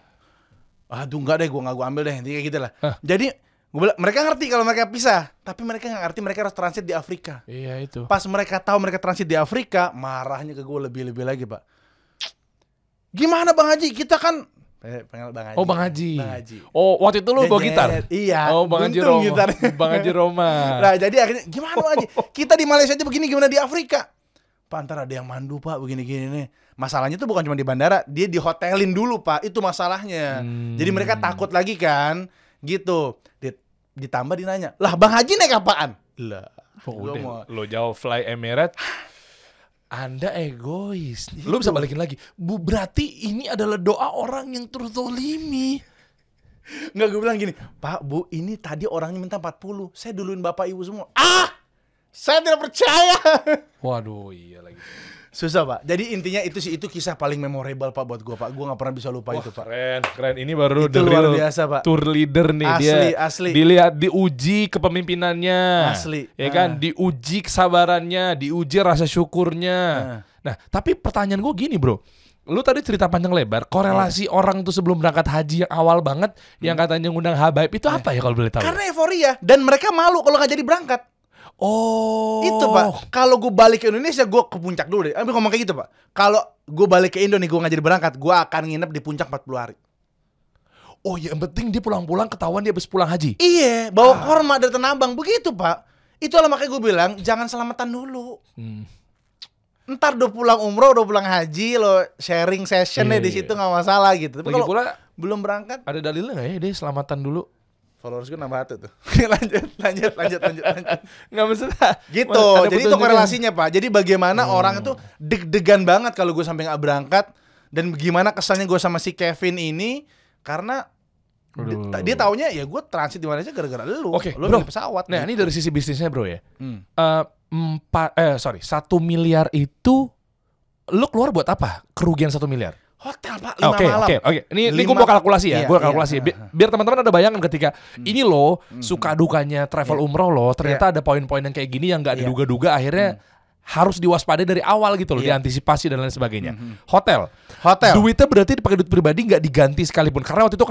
Speaker 1: aduh enggak deh, gue ambil deh, intinya kayak gitu lah. Jadi Mereka ngerti kalau mereka pisah, tapi mereka nggak ngerti mereka harus transit di Afrika.
Speaker 3: Iya itu.
Speaker 1: Pas mereka tahu mereka transit di Afrika, marahnya ke gue lebih-lebih lagi, Pak. Gimana Bang Haji? Kita kan panggil Bang Haji.
Speaker 3: Oh Bang Haji.
Speaker 1: Bang Haji.
Speaker 3: Oh waktu itu lu bawa gitar?
Speaker 1: Iya.
Speaker 3: Oh Bang Haji
Speaker 1: untung
Speaker 3: Roma.
Speaker 1: gitarnya.
Speaker 3: Bang Haji Roma.
Speaker 1: Nah jadi akhirnya gimana Bang Haji? Kita di Malaysia aja begini, gimana di Afrika? Pak ntar ada yang mandu Pak, begini-gini nih. Masalahnya tuh bukan cuma di bandara, dia dihotelin dulu Pak. Itu masalahnya. Jadi mereka takut lagi kan, gitu. Ditambah dinanya, lah Bang Haji naik apaan? Lah,
Speaker 3: Lo jawab Fly Emirates. Anda egois. Lo bisa balikin lagi. Berarti ini adalah doa orang yang terzolimi.
Speaker 1: Nggak, gue bilang gini, Pak, Bu, ini tadi orangnya minta 40. Saya duluin Bapak Ibu semua. Saya tidak percaya.
Speaker 3: Waduh, iya lagi.
Speaker 1: Susah Pak. Jadi intinya itu kisah paling memorable Pak buat gue Pak. Gue nggak pernah bisa lupa itu Pak.
Speaker 3: Keren. Ini baru
Speaker 1: itu luar biasa Pak.
Speaker 3: Tour leader nih
Speaker 1: Asli.
Speaker 3: Dilihat, diuji kepemimpinannya.
Speaker 1: Asli.
Speaker 3: Ya kan, diuji kesabarannya, diuji rasa syukurnya. Nah, tapi pertanyaan gue gini bro. Lu tadi cerita panjang lebar, korelasi orang tuh sebelum berangkat haji yang awal banget, yang katanya ngundang habaib itu apa ya kalau boleh tahu?
Speaker 1: Karena euforia dan mereka malu kalau nggak jadi berangkat.
Speaker 3: Oh,
Speaker 1: itu Pak. Kalau gue balik ke Indonesia, gue ke puncak dulu deh. Ngomong kayak gitu Pak. Kalau gue balik ke Indo nih, gue nggak jadi berangkat, gue akan nginep di puncak 40 hari.
Speaker 3: Oh ya, yang penting dia pulang-pulang ketahuan dia habis pulang haji.
Speaker 1: Iya, bawa korma dari Tanah Abang begitu Pak. Itulah makanya gue bilang jangan selamatan dulu. Ntar udah pulang umroh, udah pulang haji, lo sharing sessionnya di situ nggak masalah gitu. Tapi kalau belum berangkat,
Speaker 3: ada dalilnya nggak ya dia selamatan dulu?
Speaker 1: Followers gue nambah tuh. lanjut.
Speaker 3: Nggak masalah.
Speaker 1: Gitu. Jadi itu korelasinya Pak. Jadi bagaimana orang itu deg-degan banget kalau gue sampai nggak berangkat, dan bagaimana kesannya gue sama si Kevin ini karena dia taunya ya gue transit di Malaysia gara-gara lu.
Speaker 3: Oke,
Speaker 1: lu beli pesawat.
Speaker 3: Nah,
Speaker 1: gitu.
Speaker 3: ini dari sisi bisnisnya bro ya. 1 miliar itu lu keluar buat apa? Kerugian 1 miliar.
Speaker 1: Hotel Pak, 5 malam.
Speaker 3: Oke. Ini gue mau kalkulasi ya.
Speaker 1: Iya,
Speaker 3: Gue kalkulasi. Biar teman-teman ada bayangan ketika ini loh suka dukanya travel umroh loh. Ternyata ada poin-poin yang kayak gini yang nggak diduga-duga akhirnya harus diwaspadai dari awal gitu loh, diantisipasi dan lain sebagainya. Hotel. Duitnya berarti dipakai duit pribadi, nggak diganti sekalipun karena waktu itu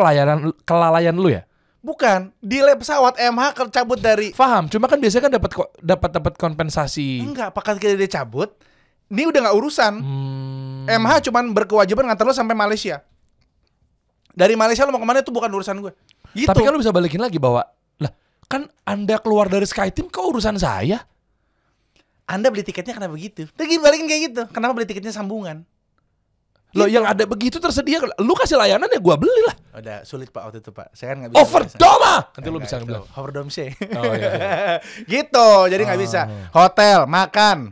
Speaker 3: kelalaian lu ya.
Speaker 1: Bukan, delay pesawat MH cabut dari.
Speaker 3: Paham, cuma kan biasanya kan dapat kompensasi.
Speaker 1: Enggak, pakai dia cabut. Ini udah nggak urusan. MH cuman berkewajiban ngantar lo sampai Malaysia. Dari Malaysia lo mau kemana itu bukan urusan gue. Gitu.
Speaker 3: Tapi kan lo bisa balikin lagi bahwa lah kan Anda keluar dari SkyTeam kok urusan saya.
Speaker 1: Anda beli tiketnya kenapa begitu? Terus balikin kayak gitu. Kenapa beli tiketnya sambungan?
Speaker 3: Lo yang ada begitu tersedia, lu kasih layanan ya gua beli lah.
Speaker 1: Udah sulit Pak waktu itu Pak. Saya kan nggak bisa.
Speaker 3: Overdome. Nanti lu bisa bilang
Speaker 1: overdome sih.
Speaker 3: Oh iya.
Speaker 1: Gitu. Jadi nggak bisa. Hotel, makan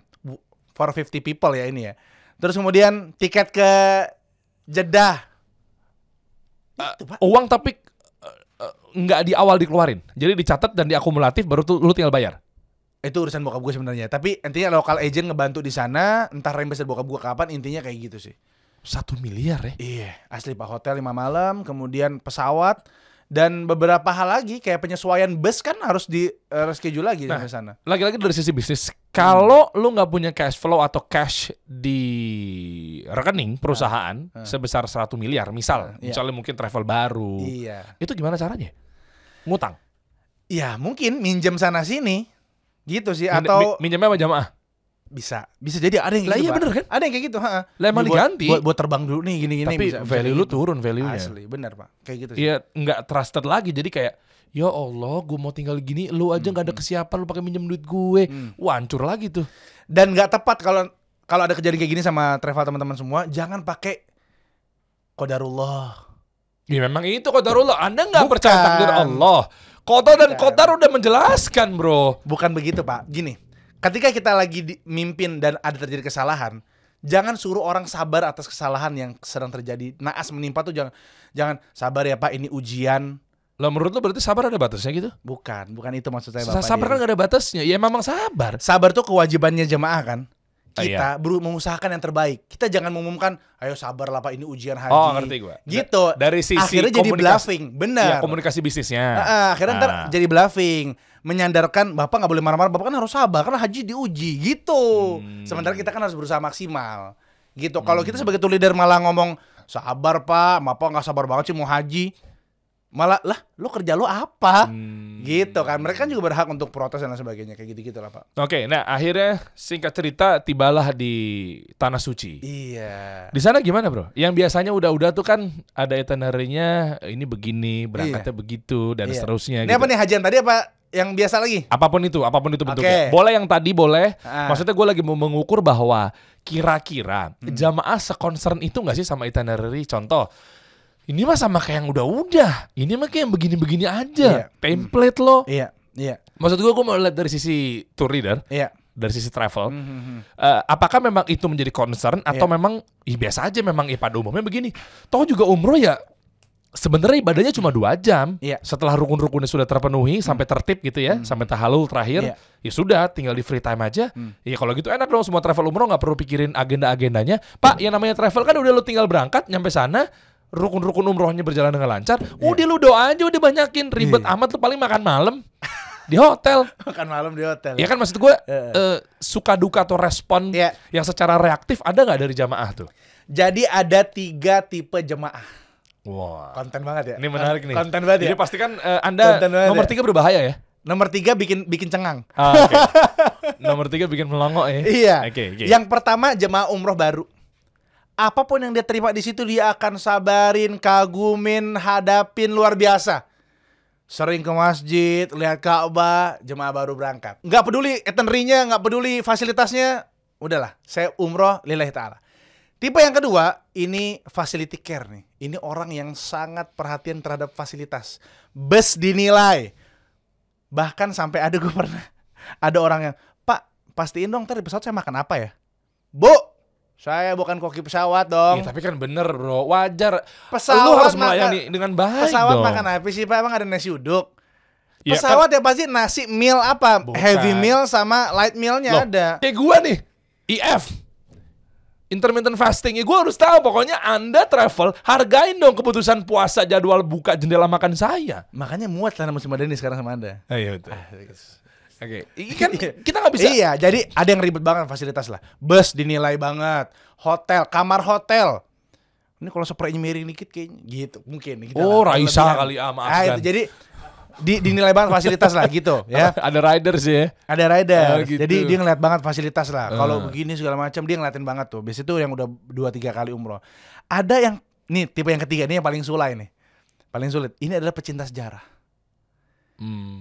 Speaker 1: for 50 people ya ini ya. Terus kemudian tiket ke Jeddah. Itu, Pak.
Speaker 3: Uang tapi nggak di awal dikeluarin. Jadi dicatat dan diakumulatif baru tuh lu tinggal bayar.
Speaker 1: Itu urusan bokap gue sebenarnya. Tapi intinya lokal agent ngebantu di sana. Entah reimburse bokap gue kapan. Intinya kayak gitu sih.
Speaker 3: 1 miliar ya?
Speaker 1: Iya, asli Pak. Hotel 5 malam, kemudian pesawat, dan beberapa hal lagi kayak penyesuaian bus kan harus di reschedule lagi sampai sana.
Speaker 3: Lagi-lagi dari sisi bisnis, kalau lu nggak punya cash flow atau cash di rekening perusahaan sebesar 100 miliar, misalnya mungkin travel baru, itu gimana caranya? Ngutang?
Speaker 1: Ya mungkin minjem sana sini, gitu sih. Atau
Speaker 3: minjemnya sama jamaah?
Speaker 1: Bisa jadi ada yang gitu.
Speaker 3: Lah iya bener kan?
Speaker 1: Ada yang kayak gitu,
Speaker 3: Lah emang diganti.
Speaker 1: Buat terbang dulu nih gini-gini.
Speaker 3: Tapi
Speaker 1: bisa
Speaker 3: value lu
Speaker 1: gitu.
Speaker 3: turun value-nya.
Speaker 1: Asli, bener Pak. Kayak gitu sih.
Speaker 3: Iya, nggak trusted lagi. Jadi kayak, ya Allah, gue mau tinggal gini, lu aja nggak ada kesiapan, lu pakai minjem duit gue. Wah, hancur lagi tuh.
Speaker 1: Dan nggak tepat kalau ada kejadian kayak gini sama travel teman-teman semua, jangan pakai qadarullah.
Speaker 3: Ya memang itu qadarullah. Anda nggak percaya takdir Allah. Qadar dan qadar udah menjelaskan, bro.
Speaker 1: Bukan begitu Pak. Gini. Ketika kita lagi mimpin dan ada terjadi kesalahan, jangan suruh orang sabar atas kesalahan yang sedang terjadi. Naas menimpa tuh jangan sabar ya Pak, ini ujian.
Speaker 3: Lah menurut lu berarti sabar ada batasnya gitu?
Speaker 1: Bukan itu maksud saya Bapak.
Speaker 3: Sabar kan gak ada batasnya. Ya memang sabar.
Speaker 1: Sabar tuh kewajibannya jemaah kan. Kita mengusahakan yang terbaik. Kita jangan mengumumkan, ayo sabar lah Pak, ini ujian haji.
Speaker 3: Oh ngerti gue.
Speaker 1: Gitu.
Speaker 3: Dari sisi
Speaker 1: akhirnya jadi bluffing. Benar.
Speaker 3: Ya, komunikasi bisnisnya.
Speaker 1: Akhirnya ntar jadi bluffing. Menyandarkan Bapak gak boleh marah-marah. Bapak kan harus sabar karena haji diuji. Gitu. Sementara kita kan harus berusaha maksimal. Gitu. Kalau kita sebagai tour leader malah ngomong, sabar Pak, Bapak gak sabar banget sih mau haji. Malah lah, lu kerja lu apa? Gitu kan. Mereka kan juga berhak untuk protes dan lain sebagainya kayak gitu-gitu lah, Pak.
Speaker 3: Oke, nah akhirnya singkat cerita tibalah di Tanah Suci.
Speaker 1: Iya.
Speaker 3: Di sana gimana, Bro? Yang biasanya udah tuh kan ada itinerary-nya, ini begini, berangkatnya begitu dan
Speaker 1: Iya.
Speaker 3: seterusnya
Speaker 1: Ini
Speaker 3: gitu.
Speaker 1: apa nih hajian tadi apa yang biasa lagi?
Speaker 3: Apapun itu bentuknya.
Speaker 1: Oke.
Speaker 3: Boleh yang tadi boleh.
Speaker 1: Ah.
Speaker 3: Maksudnya gue lagi mau mengukur bahwa kira-kira jamaah seconcern itu nggak sih sama itinerary? Contoh, ini mah sama kayak yang udah-udah. Ini mah kayak yang begini-begini aja.
Speaker 1: Iya.
Speaker 3: Template lo.
Speaker 1: Iya, iya,
Speaker 3: Maksud gue mau lihat dari sisi tour leader,
Speaker 1: iya.
Speaker 3: dari sisi travel. Apakah memang itu menjadi concern atau memang biasa aja memang pada umumnya begini. Toh juga umroh ya sebenarnya ibadahnya cuma 2 jam.
Speaker 1: Iya.
Speaker 3: Setelah rukun-rukunnya sudah terpenuhi sampai tertib gitu ya, sampai tahalul terakhir,
Speaker 1: Iya.
Speaker 3: ya sudah tinggal di free time aja. Ya kalau gitu enak dong, semua travel umroh nggak perlu pikirin agenda-agendanya. Pak, yang namanya travel kan udah lu tinggal berangkat nyampe sana, rukun-rukun umrohnya berjalan dengan lancar. Udah lu doa aja udah banyakin, ribet amat lu paling makan malam di hotel.
Speaker 1: Makan malam di hotel.
Speaker 3: Ya kan maksud gue suka duka atau respon
Speaker 1: Iya.
Speaker 3: yang secara reaktif ada nggak dari jamaah tuh?
Speaker 1: Jadi ada 3 tipe jemaah.
Speaker 3: Wah,
Speaker 1: Konten banget ya.
Speaker 3: ini menarik nih.
Speaker 1: Konten banget
Speaker 3: Jadi
Speaker 1: ya.
Speaker 3: pasti kan Anda
Speaker 1: Konten banget
Speaker 3: nomor
Speaker 1: ya.
Speaker 3: 3 berbahaya ya?
Speaker 1: Nomor 3 bikin cengang.
Speaker 3: Oke. Nomor 3 bikin melongo ya?
Speaker 1: Iya.
Speaker 3: Oke.
Speaker 1: Yang pertama jemaah umroh baru. Apapun yang dia terima di situ dia akan sabarin, kagumin, hadapin luar biasa. Sering ke masjid, lihat Ka'bah, jemaah baru berangkat. Nggak peduli itinerary-nya, nggak peduli fasilitasnya, udahlah, saya umroh lillahi ta'ala. Tipe yang kedua, ini facility care nih. Ini orang yang sangat perhatian terhadap fasilitas. Bus dinilai. Bahkan sampai gue pernah ada orang yang, Pak, pastiin dong ntar di pesawat saya makan apa ya? Bu, saya bukan koki pesawat dong.
Speaker 3: Ya, tapi kan bener bro, wajar.
Speaker 1: Pesawat
Speaker 3: Lu harus
Speaker 1: makan-
Speaker 3: melayani dengan baik
Speaker 1: Pesawat
Speaker 3: dong.
Speaker 1: makan apa sih Pak? Emang ada nasi uduk?
Speaker 3: Ya,
Speaker 1: Pesawat ya pasti nasi meal apa?
Speaker 3: Bukan.
Speaker 1: Heavy meal sama light mealnya
Speaker 3: Loh,
Speaker 1: ada.
Speaker 3: kayak gua nih, IF, intermittent fasting. Ya gua harus tahu pokoknya Anda travel, hargain dong keputusan puasa, jadwal buka, jendela makan saya.
Speaker 1: Makanya muat Lana Muslim Madani sekarang sama Anda.
Speaker 3: Ayo betul. Oke, ini kan kita nggak bisa.
Speaker 1: Iya, jadi ada yang ribet banget fasilitas lah. Bus dinilai banget, hotel, kamar hotel. Ini kalau spraynya miring dikit kayaknya gitu, mungkin. Kita
Speaker 3: Oh,
Speaker 1: lah,
Speaker 3: Raisa
Speaker 1: kelebihan.
Speaker 3: kali, maafkan.
Speaker 1: Itu, jadi dinilai banget fasilitas lah gitu ya.
Speaker 3: Ada riders ya.
Speaker 1: Ada rider.
Speaker 3: Oh, gitu.
Speaker 1: Jadi dia ngeliat banget fasilitas lah. Kalau begini segala macam dia ngeliatin banget tuh. Biasanya tuh yang udah 2-3 kali umroh. Ada yang nih tipe yang ketiga ini yang paling sulai nih. Paling sulit. Ini adalah pecinta sejarah.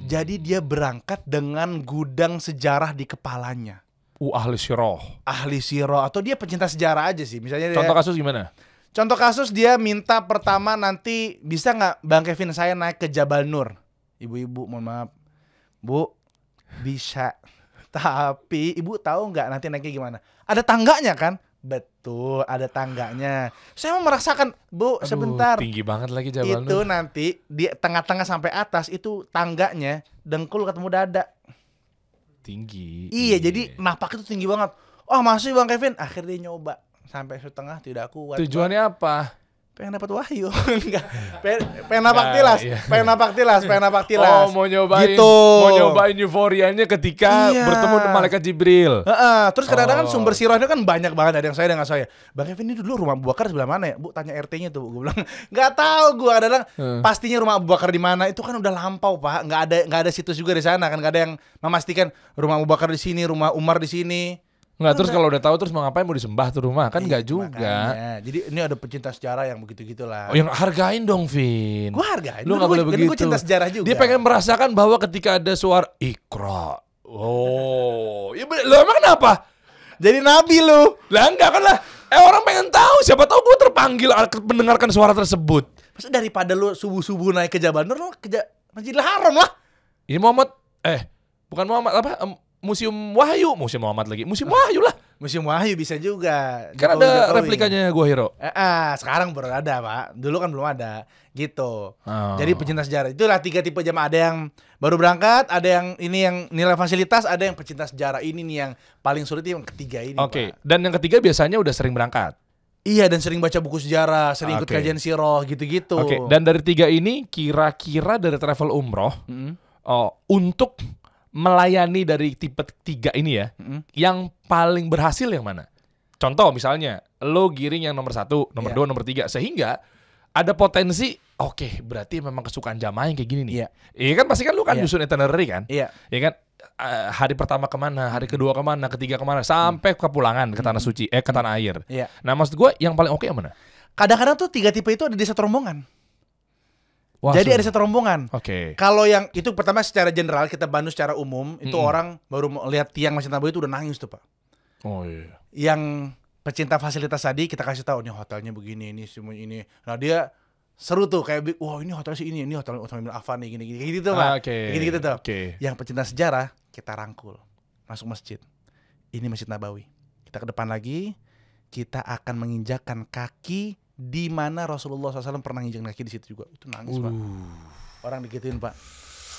Speaker 1: Jadi dia berangkat dengan gudang sejarah di kepalanya.
Speaker 3: Ahli syirah.
Speaker 1: Ahli siro atau dia pecinta sejarah aja sih. Misalnya
Speaker 3: Contoh
Speaker 1: dia,
Speaker 3: kasus gimana?
Speaker 1: contoh kasus dia minta pertama nanti bisa nggak Bang Kevin saya naik ke Jabal Nur. Ibu-ibu mohon maaf. Bu, bisa. Tapi ibu tahu nggak nanti naiknya gimana? Ada tangganya kan? Betul, ada tangganya. Saya mau merasakan, Bu,
Speaker 3: Aduh,
Speaker 1: sebentar.
Speaker 3: tinggi banget lagi Jabal
Speaker 1: Itu
Speaker 3: Nur.
Speaker 1: nanti di tengah-tengah sampai atas itu tangganya dengkul ketemu dada.
Speaker 3: Tinggi.
Speaker 1: Iya, jadi napak itu tinggi banget. Oh, masih Bang Kevin. Akhirnya dia nyoba sampai setengah tidak kuat.
Speaker 3: Tujuannya apa?
Speaker 1: Pengen dapat wahyu. Enggak. Pengen napak tilas.
Speaker 3: Iya.
Speaker 1: Pengen napak tilas, pengen napak tilas.
Speaker 3: Oh, mau nyobain.
Speaker 1: Gitu.
Speaker 3: Mau nyobain euforianya ketika
Speaker 1: Iya.
Speaker 3: bertemu dengan malaikat Jibril.
Speaker 1: Heeh, terus kadang-kadang kan
Speaker 3: Oh.
Speaker 1: sumber sirahnya kan banyak banget, ada yang saya, ada yang nggak saya. Bang Kevin ini dulu rumah Abu Bakar sebelah mana ya? Bu, tanya RT-nya tuh. Gue bilang, nggak tahu gue. Kadang pastinya rumah Abu Bakar di mana itu kan udah lampau Pak. Nggak ada situs juga di sana kan. Nggak ada yang memastikan rumah Abu Bakar di sini, rumah Umar di sini.
Speaker 3: Enggak, terus kalau udah tahu terus mau ngapain, mau disembah tuh rumah? Kan enggak juga.
Speaker 1: Makanya. Jadi ini ada pecinta sejarah yang begitu-gitulah.
Speaker 3: Oh, yang hargain dong, Vin.
Speaker 1: Gue hargain.
Speaker 3: Lu nggak boleh
Speaker 1: Dan
Speaker 3: begitu.
Speaker 1: gue cinta sejarah juga.
Speaker 3: Dia pengen merasakan bahwa ketika ada suara Iqra. Oh, ya lo emang kenapa?
Speaker 1: jadi nabi lu.
Speaker 3: Lah enggak kan lah. Orang pengen tahu, siapa tahu gue terpanggil mendengarkan suara tersebut.
Speaker 1: Maksudnya daripada lu subuh-subuh naik ke Jabal Nur, lu ke Masjidil Haram lah.
Speaker 3: Ini Muhammad, bukan Muhammad apa? Museum Wahyu, Museum Muhammad lagi. Museum Wahyu lah.
Speaker 1: Museum Wahyu bisa juga.
Speaker 3: Kan ada replikanya gua Hero.
Speaker 1: Sekarang baru ada Pak. Dulu kan belum ada. Gitu.
Speaker 3: Oh.
Speaker 1: Jadi pecinta sejarah. Itulah 3 tipe jamaah. Ada yang baru berangkat, ada yang ini yang nilai fasilitas, ada yang pecinta sejarah. Ini nih yang paling sulit yang ketiga ini
Speaker 3: Oke,
Speaker 1: Pak.
Speaker 3: dan yang ketiga biasanya udah sering berangkat.
Speaker 1: Iya, dan sering baca buku sejarah, sering ikut
Speaker 3: Oke.
Speaker 1: kajian sirah gitu-gitu.
Speaker 3: Oke, dan dari 3 ini kira-kira dari travel umroh untuk melayani dari tipe 3 ini ya, yang paling berhasil yang mana? Contoh misalnya, lo giring yang nomor 1, nomor 2, nomor 3, sehingga ada potensi oke, berarti memang kesukaan jamaah yang kayak gini nih.
Speaker 1: Iya.
Speaker 3: Iya kan pasti kan lu kan
Speaker 1: Iya.
Speaker 3: nyusun itinerary kan?
Speaker 1: Iya.
Speaker 3: Ya kan hari pertama kemana, hari kedua kemana, ketiga kemana, sampai ke pulangan ke tanah suci, ke tanah air.
Speaker 1: Iya.
Speaker 3: Nah maksud gue yang paling oke yang mana?
Speaker 1: Kadang-kadang tuh 3 tipe itu ada di satu rombongan.
Speaker 3: Wah,
Speaker 1: Jadi ada satu rombongan.
Speaker 3: Oke.
Speaker 1: Kalau yang itu pertama secara general kita bantu secara umum, itu orang baru lihat tiang Masjid Nabawi itu udah nangis tuh, Pak.
Speaker 3: Oh iya.
Speaker 1: Yang pecinta fasilitas tadi kita kasih tahu nih hotelnya begini, ini semua ini. Nah, dia seru tuh kayak wah ini hotel sih ini hotel Utsman bin Affan nih gini gitu tuh, Pak.
Speaker 3: Oke.
Speaker 1: Gitu tuh.
Speaker 3: Oke.
Speaker 1: Yang pecinta sejarah kita rangkul. Masuk masjid. Ini Masjid Nabawi. Kita ke depan lagi, kita akan menginjakkan kaki di mana Rasulullah SAW pernah nginjak kaki di situ juga. Itu nangis, Pak. Orang digituin, Pak.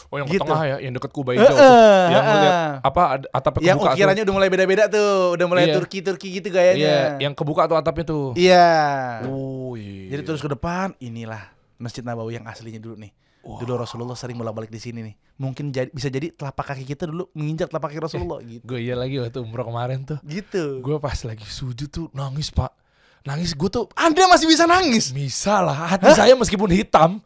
Speaker 3: Oh yang
Speaker 1: Gitu.
Speaker 3: ke tengah ya, yang deket Kuba hijau tuh. Yang ngeliat apa atapnya
Speaker 1: Yang
Speaker 3: kebuka
Speaker 1: ukirannya udah mulai beda-beda tuh, udah mulai
Speaker 3: Iya.
Speaker 1: Turki gitu
Speaker 3: tuh. Iya,
Speaker 1: gayanya.
Speaker 3: yang kebuka tuh atapnya tuh.
Speaker 1: Iya.
Speaker 3: Oh iya.
Speaker 1: Jadi terus ke depan, inilah Masjid Nabawi yang aslinya dulu nih. Dulu Rasulullah sering bolak-balik di sini nih. Mungkin bisa jadi telapak kaki kita dulu menginjak telapak kaki Rasulullah gitu.
Speaker 3: Gue iya lagi waktu umroh kemarin tuh.
Speaker 1: Gitu.
Speaker 3: Gue pas lagi sujud tuh nangis, Pak. Nangis gue tuh
Speaker 1: Anda masih bisa nangis.
Speaker 3: bisa lah, hati saya meskipun hitam,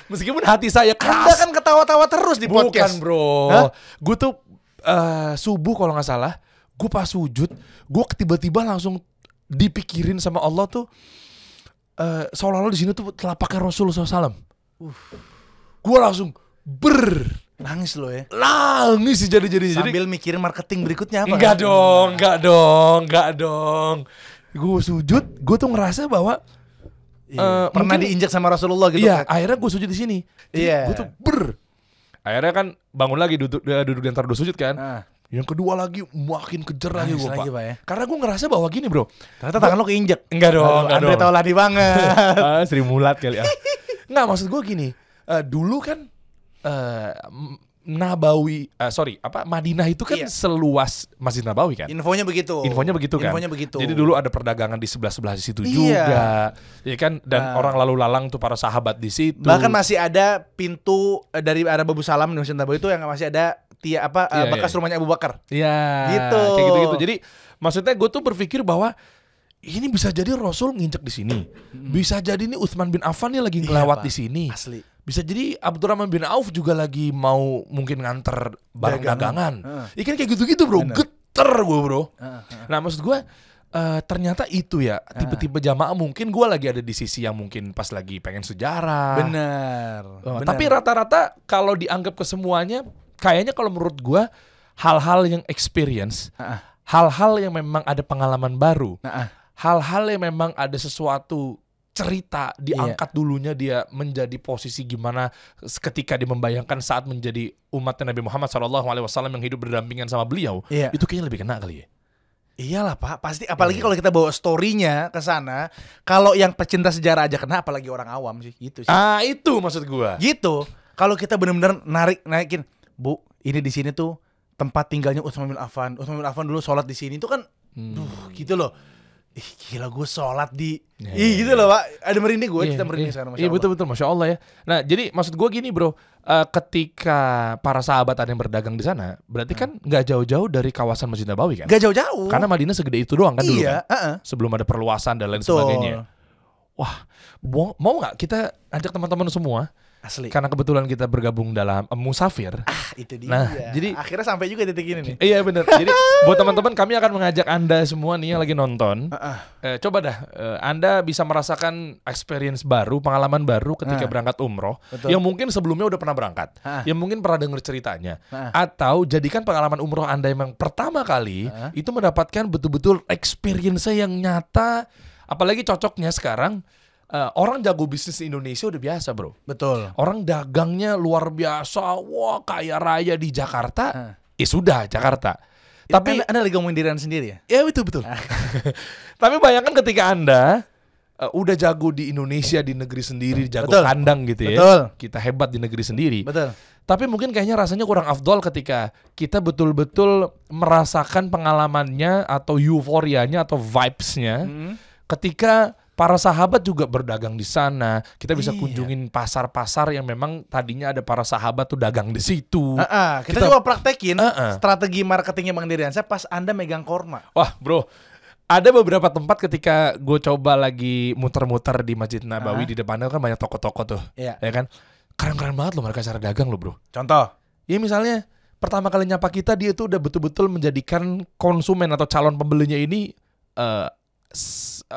Speaker 3: meskipun hati saya
Speaker 1: Anda
Speaker 3: keras.
Speaker 1: kan ketawa-tawa terus di
Speaker 3: Bukan
Speaker 1: podcast.
Speaker 3: bro,
Speaker 1: Hah?
Speaker 3: gue tuh subuh kalau nggak salah, gue pas sujud, gue tiba-tiba langsung dipikirin sama Allah tuh, seolah-olah di sini tuh telapaknya Rasulullah SAW. Gue langsung
Speaker 1: Nangis loh ya.
Speaker 3: nangis sih jadi.
Speaker 1: Sambil mikirin marketing berikutnya apa?
Speaker 3: Enggak
Speaker 1: kan?
Speaker 3: dong. Gue sujud, gue tuh ngerasa bahwa
Speaker 1: Iya. Pernah
Speaker 3: mungkin-
Speaker 1: diinjak sama Rasulullah gitu
Speaker 3: iya,
Speaker 1: kan.
Speaker 3: akhirnya gue sujud di sini. Jadi
Speaker 1: Iya.
Speaker 3: gue tuh akhirnya kan bangun lagi duduk di antara 2 sujud kan.
Speaker 1: Ah.
Speaker 3: Yang kedua lagi makin kejer lagi
Speaker 1: Nangis
Speaker 3: gue,
Speaker 1: lagi,
Speaker 3: Pak.
Speaker 1: Pak, ya.
Speaker 3: Karena gue ngerasa bahwa gini, Bro.
Speaker 1: Ternyata tangan lo keinjek.
Speaker 3: Enggak dong,
Speaker 1: Aduh,
Speaker 3: enggak
Speaker 1: Andre
Speaker 3: dong.
Speaker 1: Taulani banget.
Speaker 3: Sri Mulat kali ya. Enggak, maksud gue gini. Dulu kan Madinah itu kan
Speaker 1: Iya.
Speaker 3: seluas Masjid Nabawi kan.
Speaker 1: Infonya begitu.
Speaker 3: Infonya begitu kan.
Speaker 1: Infonya begitu.
Speaker 3: Jadi dulu ada perdagangan di sebelah situ
Speaker 1: Iya.
Speaker 3: juga. Ya kan, dan orang lalu lalang tuh para sahabat di situ.
Speaker 1: Bahkan masih ada pintu dari arah Babu Salam di Masjid Nabawi itu yang masih ada
Speaker 3: Iya,
Speaker 1: bekas
Speaker 3: iya.
Speaker 1: rumahnya Abu Bakar.
Speaker 3: Iya,
Speaker 1: Gitu.
Speaker 3: kayak gitu-gitu. Jadi maksudnya gue tuh berpikir bahwa ini bisa jadi Rasul nginjek di sini. Bisa jadi nih Utsman bin Affan nih lagi ngelewat
Speaker 1: Pak.
Speaker 3: di sini.
Speaker 1: Asli.
Speaker 3: Bisa jadi Abdurrahman bin Auf juga lagi mau mungkin nganter barang dagangan. Ikan kayak gitu-gitu, Bro.
Speaker 1: Bener.
Speaker 3: Geter gue, Bro. Nah, maksud gue ternyata itu ya tipe-tipe jamaah mungkin gue lagi ada di sisi yang mungkin pas lagi pengen sejarah.
Speaker 1: Benar.
Speaker 3: Tapi rata-rata kalau dianggap ke semuanya, kayaknya kalau menurut gue hal-hal yang experience, hal-hal yang memang ada pengalaman baru, hal-hal yang memang ada sesuatu cerita diangkat dulunya dia menjadi posisi gimana ketika dia membayangkan saat menjadi umat Nabi Muhammad SAW yang hidup berdampingan sama beliau,
Speaker 1: Iya.
Speaker 3: itu kayaknya lebih kena kali ya.
Speaker 1: Iyalah, Pak. Pasti apalagi kalau kita bawa story-nya ke sana, kalau yang pecinta sejarah aja kena apalagi orang awam sih gitu sih.
Speaker 3: Ah, itu maksud gue.
Speaker 1: Gitu. Kalau kita benar-benar naikin, Bu, ini di sini tuh tempat tinggalnya Utsman bin Affan. Utsman bin Affan dulu sholat di sini itu kan, gitu loh. Ih, gila gue sholat di, gitu loh, Pak. Ada merinding gue, kita merinding sekarang. Masya
Speaker 3: Iya
Speaker 1: Allah.
Speaker 3: betul, Masya Allah ya. Nah jadi maksud gue gini, Bro, ketika para sahabat ada yang berdagang di sana, berarti kan nggak jauh-jauh dari kawasan Masjid Nabawi kan?
Speaker 1: Gak jauh-jauh.
Speaker 3: Karena Madinah segede itu doang kan dulu
Speaker 1: iya,
Speaker 3: kan? Sebelum ada perluasan dan lain
Speaker 1: Betul.
Speaker 3: sebagainya. Wah, mau nggak kita ajak teman-teman semua?
Speaker 1: Asli.
Speaker 3: Karena kebetulan kita bergabung dalam musafir.
Speaker 1: Itu dia.
Speaker 3: Nah, jadi-
Speaker 1: akhirnya sampai juga titik ini nih.
Speaker 3: Iya benar. Jadi buat teman-teman kami akan mengajak Anda semua nih yang lagi nonton. Coba dah Anda bisa merasakan experience baru, pengalaman baru ketika berangkat umroh.
Speaker 1: Betul.
Speaker 3: Yang mungkin sebelumnya udah pernah berangkat. Yang mungkin pernah dengar ceritanya. Atau jadikan pengalaman umroh Anda yang pertama kali itu mendapatkan betul-betul experience yang nyata. Apalagi cocoknya sekarang orang jago bisnis di Indonesia udah biasa, Bro.
Speaker 1: Betul.
Speaker 3: Orang dagangnya luar biasa, wah kaya raya di Jakarta, ya sudah Jakarta. Tapi
Speaker 1: Anda lagi ngomongin diri Anda sendiri ya?
Speaker 3: ya betul. Tapi bayangkan ketika Anda udah jago di Indonesia, di negeri sendiri, jago
Speaker 1: Betul.
Speaker 3: kandang gitu ya.
Speaker 1: Betul.
Speaker 3: Kita hebat di negeri sendiri.
Speaker 1: Betul.
Speaker 3: Tapi mungkin kayaknya rasanya kurang afdol ketika kita betul-betul merasakan pengalamannya atau euforianya atau vibes-nya ketika para sahabat juga berdagang di sana. Kita bisa kunjungin pasar-pasar yang memang tadinya ada para sahabat tuh dagang di situ.
Speaker 1: Kita coba praktekin strategi marketingnya Bang Diriansyah pas Anda megang korma.
Speaker 3: Wah, Bro. ada beberapa tempat ketika gue coba lagi muter-muter di Masjid Nabawi, di depannya kan banyak toko-toko tuh.
Speaker 1: Iya.
Speaker 3: Ya kan? Keren-keren banget loh mereka cara dagang loh, bro.
Speaker 1: Contoh.
Speaker 3: Ya misalnya pertama kali nyapa kita, dia tuh udah betul-betul menjadikan konsumen atau calon pembelinya ini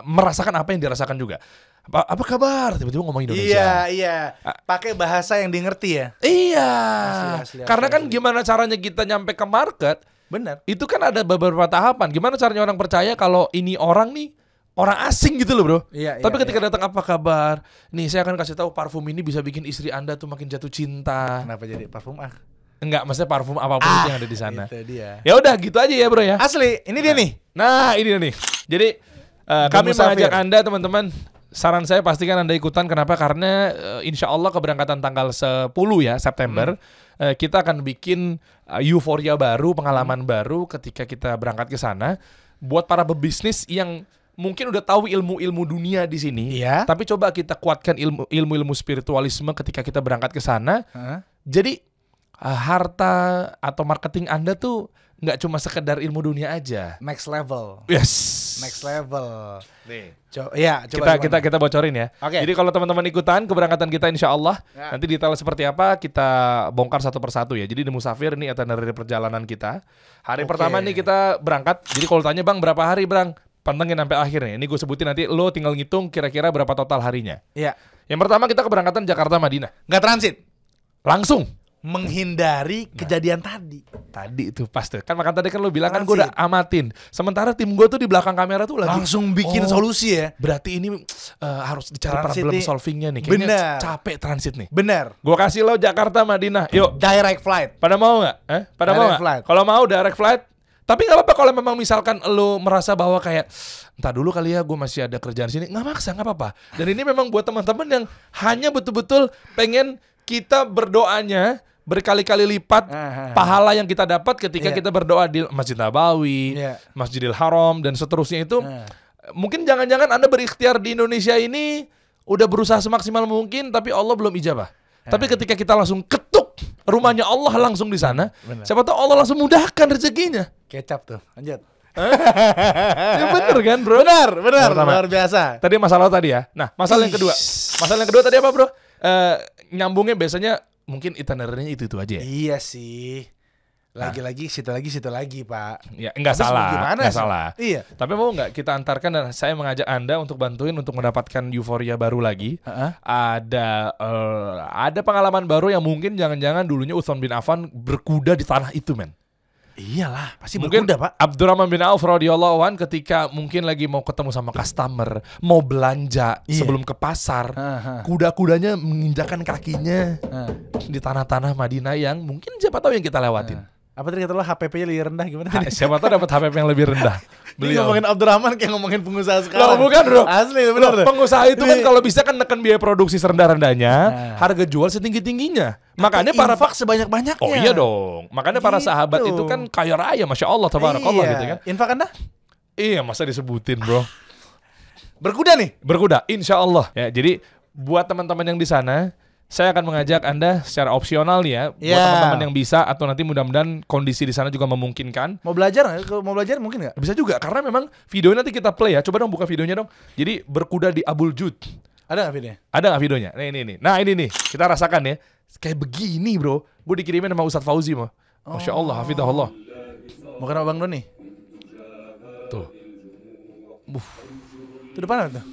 Speaker 3: merasakan apa yang dirasakan juga. Apa kabar? Tiba-tiba ngomong Indonesia.
Speaker 1: Iya. Pakai bahasa yang dimengerti ya.
Speaker 3: Iya.
Speaker 1: Asli,
Speaker 3: Karena kan gimana caranya kita nyampe ke market?
Speaker 1: Benar.
Speaker 3: Itu kan ada beberapa tahapan. Gimana caranya orang percaya kalau ini orang nih orang asing gitu loh, bro.
Speaker 1: Iya.
Speaker 3: Tapi ketika datang apa kabar? Nih saya akan kasih tahu parfum ini bisa bikin istri Anda tuh makin jatuh cinta.
Speaker 1: Kenapa jadi parfum
Speaker 3: Enggak, maksudnya parfum apapun itu yang ada di sana.
Speaker 1: Itu dia.
Speaker 3: Ya udah gitu aja ya, bro ya.
Speaker 1: Asli, ini dia nih.
Speaker 3: Nah, ini dia nih. Jadi kami
Speaker 1: Musafir.
Speaker 3: mengajak Anda teman-teman. Saran saya pastikan Anda ikutan. Kenapa? Karena insya Allah keberangkatan tanggal 10 ya September kita akan bikin euforia baru, pengalaman baru ketika kita berangkat ke sana. Buat para pebisnis yang mungkin udah tahu ilmu-ilmu dunia di sini,
Speaker 1: Iya.
Speaker 3: tapi coba kita kuatkan ilmu-ilmu spiritualisme ketika kita berangkat ke sana. Jadi harta atau marketing Anda tuh nggak cuma sekedar ilmu dunia aja.
Speaker 1: Next level.
Speaker 3: Yes.
Speaker 1: Next level.
Speaker 3: Nih.
Speaker 1: Coba
Speaker 3: Kita bocorin ya.
Speaker 1: Oke.
Speaker 3: Jadi kalau teman-teman ikutan keberangkatan kita insya Allah
Speaker 1: Ya.
Speaker 3: nanti detail seperti apa kita bongkar satu persatu ya. Jadi di Musafir ini itinerary perjalanan kita. Hari
Speaker 1: Oke.
Speaker 3: pertama nih kita berangkat. Jadi kalau tanya Bang berapa hari Bang? Pantengin sampai akhirnya. Ini gue sebutin nanti lo tinggal ngitung kira-kira berapa total harinya.
Speaker 1: Iya.
Speaker 3: Yang pertama kita keberangkatan Jakarta Madinah.
Speaker 1: Nggak transit.
Speaker 3: Langsung.
Speaker 1: Menghindari kejadian tadi.
Speaker 3: Tadi itu pas tuh. Kan makan tadi kan lo bilang kan gue
Speaker 1: Transit.
Speaker 3: udah amatin. Sementara tim gue tuh di belakang kamera tuh lagi
Speaker 1: Langsung bikin solusi ya.
Speaker 3: Berarti ini harus dicari
Speaker 1: Transit
Speaker 3: problem
Speaker 1: nih.
Speaker 3: solvingnya nih. Kayaknya
Speaker 1: Bener.
Speaker 3: capek transit nih.
Speaker 1: Benar.
Speaker 3: Gue kasih lo Jakarta Madinah. Yuk.
Speaker 1: Direct flight.
Speaker 3: Pada mau nggak? Pada mau
Speaker 1: Direct
Speaker 3: nggak?
Speaker 1: flight.
Speaker 3: Kalau mau direct flight. Tapi nggak apa-apa kalau memang misalkan lo merasa bahwa kayak entah dulu kali ya gue masih ada kerjaan sini. Nggak maksa, nggak apa-apa. Dan ini memang buat teman-teman yang hanya betul-betul pengen kita berdoanya berkali-kali lipat pahala yang kita dapat ketika
Speaker 1: Iya.
Speaker 3: kita berdoa di Masjid Nabawi,
Speaker 1: Iya.
Speaker 3: Masjidil Haram dan seterusnya itu. Mungkin jangan-jangan Anda berikhtiar di Indonesia ini udah berusaha semaksimal mungkin tapi Allah belum ijabah. Tapi ketika kita langsung ketuk rumahnya Allah langsung di sana,
Speaker 1: Benar.
Speaker 3: siapa tahu Allah langsung mudahkan rezekinya.
Speaker 1: Kecap tuh. Lanjut.
Speaker 3: Ya bener kan, bro?
Speaker 1: Benar.
Speaker 3: Pertama.
Speaker 1: Luar biasa.
Speaker 3: Tadi masalah tadi ya. Nah, masalah yang kedua. Masalah yang kedua tadi apa, bro? Nyambungnya biasanya mungkin itinerary-nya itu aja ya.
Speaker 1: Iya sih. Lagi-lagi situ lagi, Pak.
Speaker 3: Ya, enggak
Speaker 1: Terus
Speaker 3: salah.
Speaker 1: gimana
Speaker 3: Enggak
Speaker 1: sih?
Speaker 3: salah.
Speaker 1: Iya.
Speaker 3: Tapi mau nggak kita antarkan dan saya mengajak Anda untuk bantuin untuk mendapatkan euforia baru lagi. Ada pengalaman baru yang mungkin jangan-jangan dulunya Utsman bin Affan berkuda di tanah itu, men.
Speaker 1: Iyalah, pasti
Speaker 3: Mungkin
Speaker 1: berkuda, Pak.
Speaker 3: Abdurrahman bin Auf radhiyallahu an ketika mungkin lagi mau ketemu sama customer, mau belanja
Speaker 1: Iya.
Speaker 3: sebelum ke pasar, kuda-kudanya menginjakan kakinya di tanah-tanah Madinah yang mungkin siapa tahu yang kita lewatin.
Speaker 1: Apa tadi kata lo HPP-nya lebih rendah gimana
Speaker 3: Ha,
Speaker 1: tadi?
Speaker 3: siapa tahu dapat HPP yang lebih rendah.
Speaker 1: Ini ngomongin Abdurrahman kayak ngomongin pengusaha
Speaker 3: Loh,
Speaker 1: sekarang.
Speaker 3: bukan, bro.
Speaker 1: Asli, benar.
Speaker 3: Loh, pengusaha itu kan
Speaker 1: Ini-
Speaker 3: kalau bisa kan neken biaya produksi serendah-rendahnya, harga jual setinggi-tingginya. Makanya para
Speaker 1: infak sebanyak-banyaknya.
Speaker 3: Oh iya dong. Makanya para
Speaker 1: Gitu.
Speaker 3: sahabat itu kan kaya raya, masya Allah, tabarakallah
Speaker 1: Iya.
Speaker 3: gitu kan.
Speaker 1: Infak Anda?
Speaker 3: Iya, masa disebutin, bro.
Speaker 1: Berkuda nih.
Speaker 3: Berkuda, insya Allah. Ya, jadi buat teman-teman yang di sana, saya akan mengajak Anda secara opsional nih ya, buat
Speaker 1: Ya.
Speaker 3: teman-teman yang bisa atau nanti mudah-mudahan kondisi di sana juga memungkinkan.
Speaker 1: Mau belajar nggak? Kalau mau belajar mungkin nggak?
Speaker 3: Bisa juga karena memang videonya nanti kita play ya. Coba dong buka videonya dong. Jadi berkuda di Abul Jud.
Speaker 1: Ada nggak videonya?
Speaker 3: Ada nggak videonya? Nih. Nah ini nih, kita rasakan ya. Kayak begini bro. Gue dikirimin sama Ustadz Fauzi mah. Masya Allah, hafidahullah.
Speaker 1: Mau kenal Bang Doni?
Speaker 3: Tuh.
Speaker 1: Itu depan apa tuh?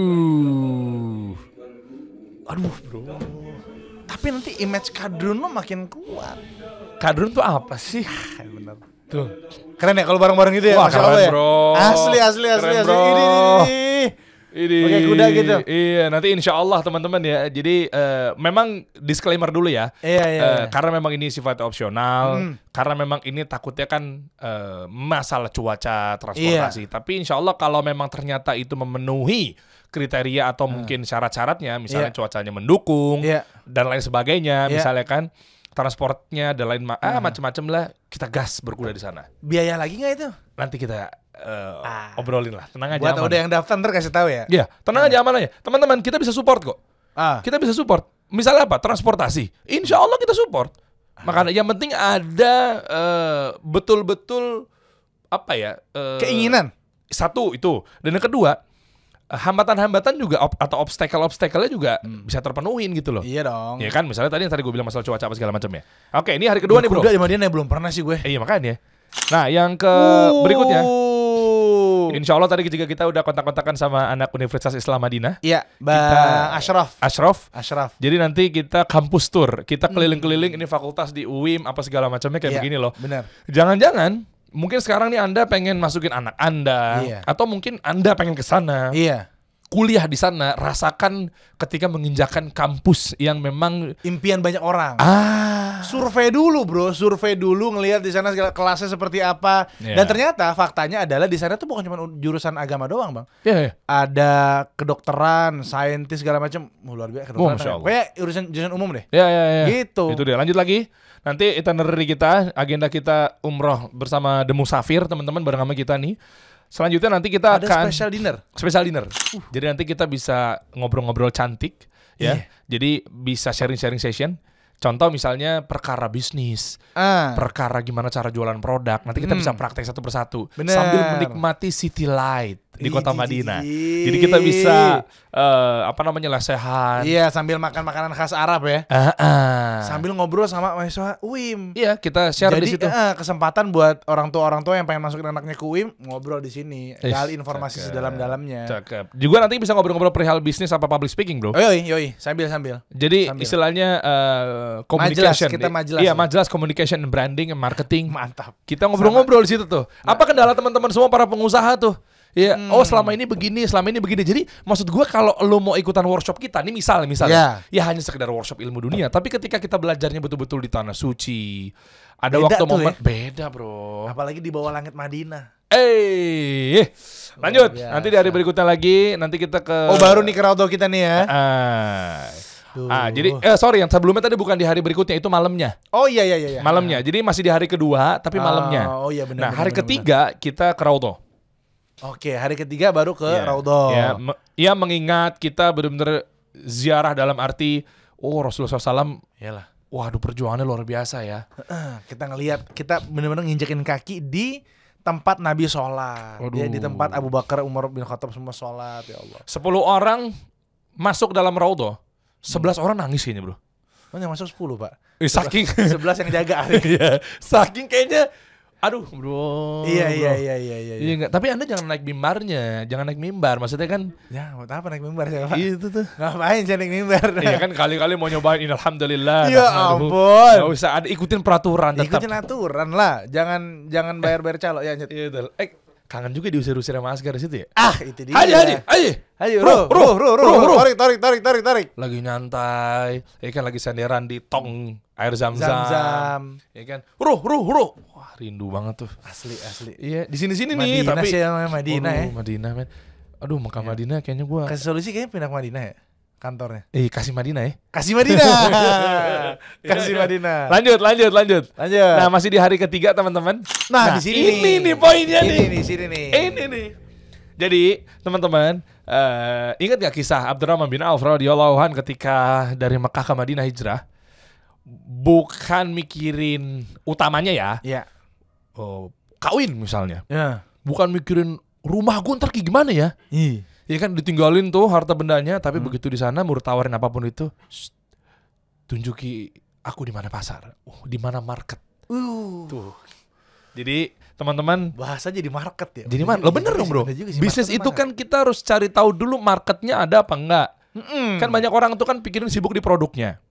Speaker 3: Waduh.
Speaker 1: Aduh bro. Tapi nanti image kadrun lo makin kuat.
Speaker 3: Kadrun tuh apa sih?
Speaker 1: Bener.
Speaker 3: Tuh.
Speaker 1: Keren ya kalau bareng-bareng gitu ya.
Speaker 3: Wah,
Speaker 1: Masya
Speaker 3: keren,
Speaker 1: Allah ya.
Speaker 3: bro.
Speaker 1: Asli.
Speaker 3: Keren, bro.
Speaker 1: Ini. Pakai kuda gitu.
Speaker 3: Iya, nanti insya Allah teman-teman ya. Jadi memang disclaimer dulu ya.
Speaker 1: Iya.
Speaker 3: Karena memang ini sifatnya opsional. Karena memang ini takutnya kan masalah cuaca, transportasi. Tapi insya Allah kalau memang ternyata itu memenuhi kriteria atau mungkin syarat-syaratnya, misalnya cuacanya mendukung dan lain sebagainya, misalnya kan transportnya dan lain macam-macam lah, kita gas berkuda di sana.
Speaker 1: Biaya lagi nggak itu?
Speaker 3: Nanti kita obrolin lah, tenang aja.
Speaker 1: Buat
Speaker 3: aman.
Speaker 1: udah yang daftar ntar kasih tahu ya.
Speaker 3: Iya, tenang aja, aman aja. Teman-teman, kita bisa support kok. Kita bisa support. Misalnya apa? Transportasi. Insya Allah kita support. Makanya yang penting ada betul-betul apa ya?
Speaker 1: Keinginan.
Speaker 3: Satu itu. Dan yang kedua, hambatan-hambatan juga atau obstacle-nya juga bisa terpenuhin gitu loh.
Speaker 1: Iya dong.
Speaker 3: Ya kan, misalnya tadi yang gue bilang masalah cuaca apa segala macam ya. Oke, ini hari kedua nih bro.
Speaker 1: Kuda di Madinah belum pernah sih gue.
Speaker 3: Iya makanya. Nah, yang berikutnya. Insya Allah tadi juga kita udah kontak-kontakan sama anak Universitas Islam Madinah.
Speaker 1: Iya, Bang Ashraf.
Speaker 3: Jadi nanti kita kampus tour, kita keliling-keliling ini fakultas di UIM apa segala macamnya kayak begini loh.
Speaker 1: Benar.
Speaker 3: Jangan-jangan mungkin sekarang nih Anda pengen masukin anak Anda, atau mungkin Anda pengen ke sana.
Speaker 1: Iya.
Speaker 3: Kuliah di sana, rasakan ketika menginjakan kampus yang memang
Speaker 1: impian banyak orang. Survei dulu bro, ngelihat di sana kelasnya seperti apa. Dan ternyata faktanya adalah di sana tuh bukan cuma jurusan agama doang bang. Ada kedokteran, saintis segala macam. Luar biasa kedokteran. Kayak jurusan umum deh. Gitu.
Speaker 3: Itu dia. Lanjut lagi. Nanti itinerary kita, agenda kita umroh bersama The Musafir, teman-teman bareng sama kita nih. Selanjutnya nanti kita akan
Speaker 1: special dinner.
Speaker 3: Jadi nanti kita bisa ngobrol-ngobrol cantik ya. Jadi bisa sharing-sharing session. Contoh misalnya perkara bisnis, perkara gimana cara jualan produk. Nanti kita bisa praktek satu persatu.
Speaker 1: Bener.
Speaker 3: Sambil menikmati city light di kota Madinah. Jadi kita bisa lesehan.
Speaker 1: Iya, sambil makan makanan khas Arab ya. Sambil ngobrol sama mahasiswa UIM.
Speaker 3: Iya, kita share di situ.
Speaker 1: Kesempatan buat orang tua yang pengen masukin anaknya ke UIM ngobrol di sini. Gali informasi sedalam-dalamnya.
Speaker 3: Cakep. Juga nanti bisa ngobrol-ngobrol perihal bisnis apa public speaking, bro.
Speaker 1: Yoi, sambil.
Speaker 3: Jadi istilahnya communication.
Speaker 1: Majelas.
Speaker 3: Iya, majelas communication and branding and marketing.
Speaker 1: Mantap.
Speaker 3: Kita ngobrol-ngobrol di situ tuh. Apa kendala teman-teman semua para pengusaha tuh? Iya, selama ini begini. Jadi maksud gue kalau lo mau ikutan workshop kita nih misalnya, ya hanya sekedar workshop ilmu dunia. Tapi ketika kita belajarnya betul-betul di tanah suci, ada beda waktu momen beda bro.
Speaker 1: Apalagi di bawah langit Madinah.
Speaker 3: Lanjut. Nanti di hari berikutnya lagi, nanti kita ke.
Speaker 1: Baru nih ke Raudhah kita nih ya.
Speaker 3: Jadi sorry, yang sebelumnya tadi bukan di hari berikutnya, itu malamnya.
Speaker 1: Iya.
Speaker 3: Malamnya. Jadi masih di hari kedua tapi malamnya.
Speaker 1: Iya benar.
Speaker 3: Nah, hari ketiga kita ke Raudhah.
Speaker 1: Oke, hari ketiga baru ke Raudhah.
Speaker 3: Ya, mengingat kita benar-benar ziarah dalam arti Rasulullah SAW.
Speaker 1: Iyalah.
Speaker 3: Waduh, perjuangannya luar biasa ya.
Speaker 1: Kita ngelihat, kita benar-benar nginjekin kaki di tempat Nabi sholat. Ya, di tempat Abu Bakar, Umar bin Khattab semua sholat, ya Allah.
Speaker 3: 10 orang masuk dalam Raudhah. 11 orang nangis kayaknya bro.
Speaker 1: Yang masuk 10 pak.
Speaker 3: Saking
Speaker 1: 11 yang jaga.
Speaker 3: Iya. Saking kayaknya. Aduh bro.
Speaker 1: Iya.
Speaker 3: Enggak. Tapi Anda jangan naik mimbarnya. Jangan naik mimbar. Maksudnya kan.
Speaker 1: Ya mau apa naik mimbar ya pak?
Speaker 3: Itu tuh.
Speaker 1: Ngapain saya naik mimbar?
Speaker 3: Iya kan kali-kali mau nyobain alhamdulillah.
Speaker 1: Ya ampun.
Speaker 3: Gak usah, ikutin peraturan tetap.
Speaker 1: Ikutin aturan lah. Jangan bayar calo ya.
Speaker 3: Iya betul. Kangen juga diusir-usir sama Asgar di situ ya?
Speaker 1: Itu dia.
Speaker 3: Haji.
Speaker 1: Tarik.
Speaker 3: Lagi nyantai, kan lagi senderan di tong air zam-zam. Ya kan? Ruh. Wah, rindu banget tuh.
Speaker 1: Asli.
Speaker 3: Iya, di sini-sini
Speaker 1: nih,
Speaker 3: tapi
Speaker 1: Madinah ya.
Speaker 3: Madinah, men. Aduh, Mekah Madinah kayaknya gua.
Speaker 1: Kasih solusi kayaknya pindah ke Madinah ya. Kantornya.
Speaker 3: Kasih Madinah ya.
Speaker 1: Kasih Madinah.
Speaker 3: Lanjut. Nah, masih di hari ketiga, teman-teman.
Speaker 1: Nah, di sini
Speaker 3: ini nih poinnya nih.
Speaker 1: Di sini nih.
Speaker 3: Ini nih. Jadi, teman-teman, ingat gak kisah Abdurrahman bin Auf radhiyallahu an ketika dari Mekah ke Madinah hijrah? Bukan mikirin utamanya ya.
Speaker 1: Iya.
Speaker 3: Kawin misalnya.
Speaker 1: Ya.
Speaker 3: Bukan mikirin rumah gue ntar kayak gimana ya. Ya kan ditinggalin tuh harta bendanya, tapi begitu di sana mau tawarin apapun itu, tunjuki aku di mana pasar, di mana market. Tuh. Jadi teman-teman,
Speaker 1: bahasa jadi market ya.
Speaker 3: Jadi mana? Lo bener dong bro. Bisnis itu kan kita harus cari tahu dulu marketnya ada apa enggak. Kan banyak orang tuh kan pikirin sibuk di produknya.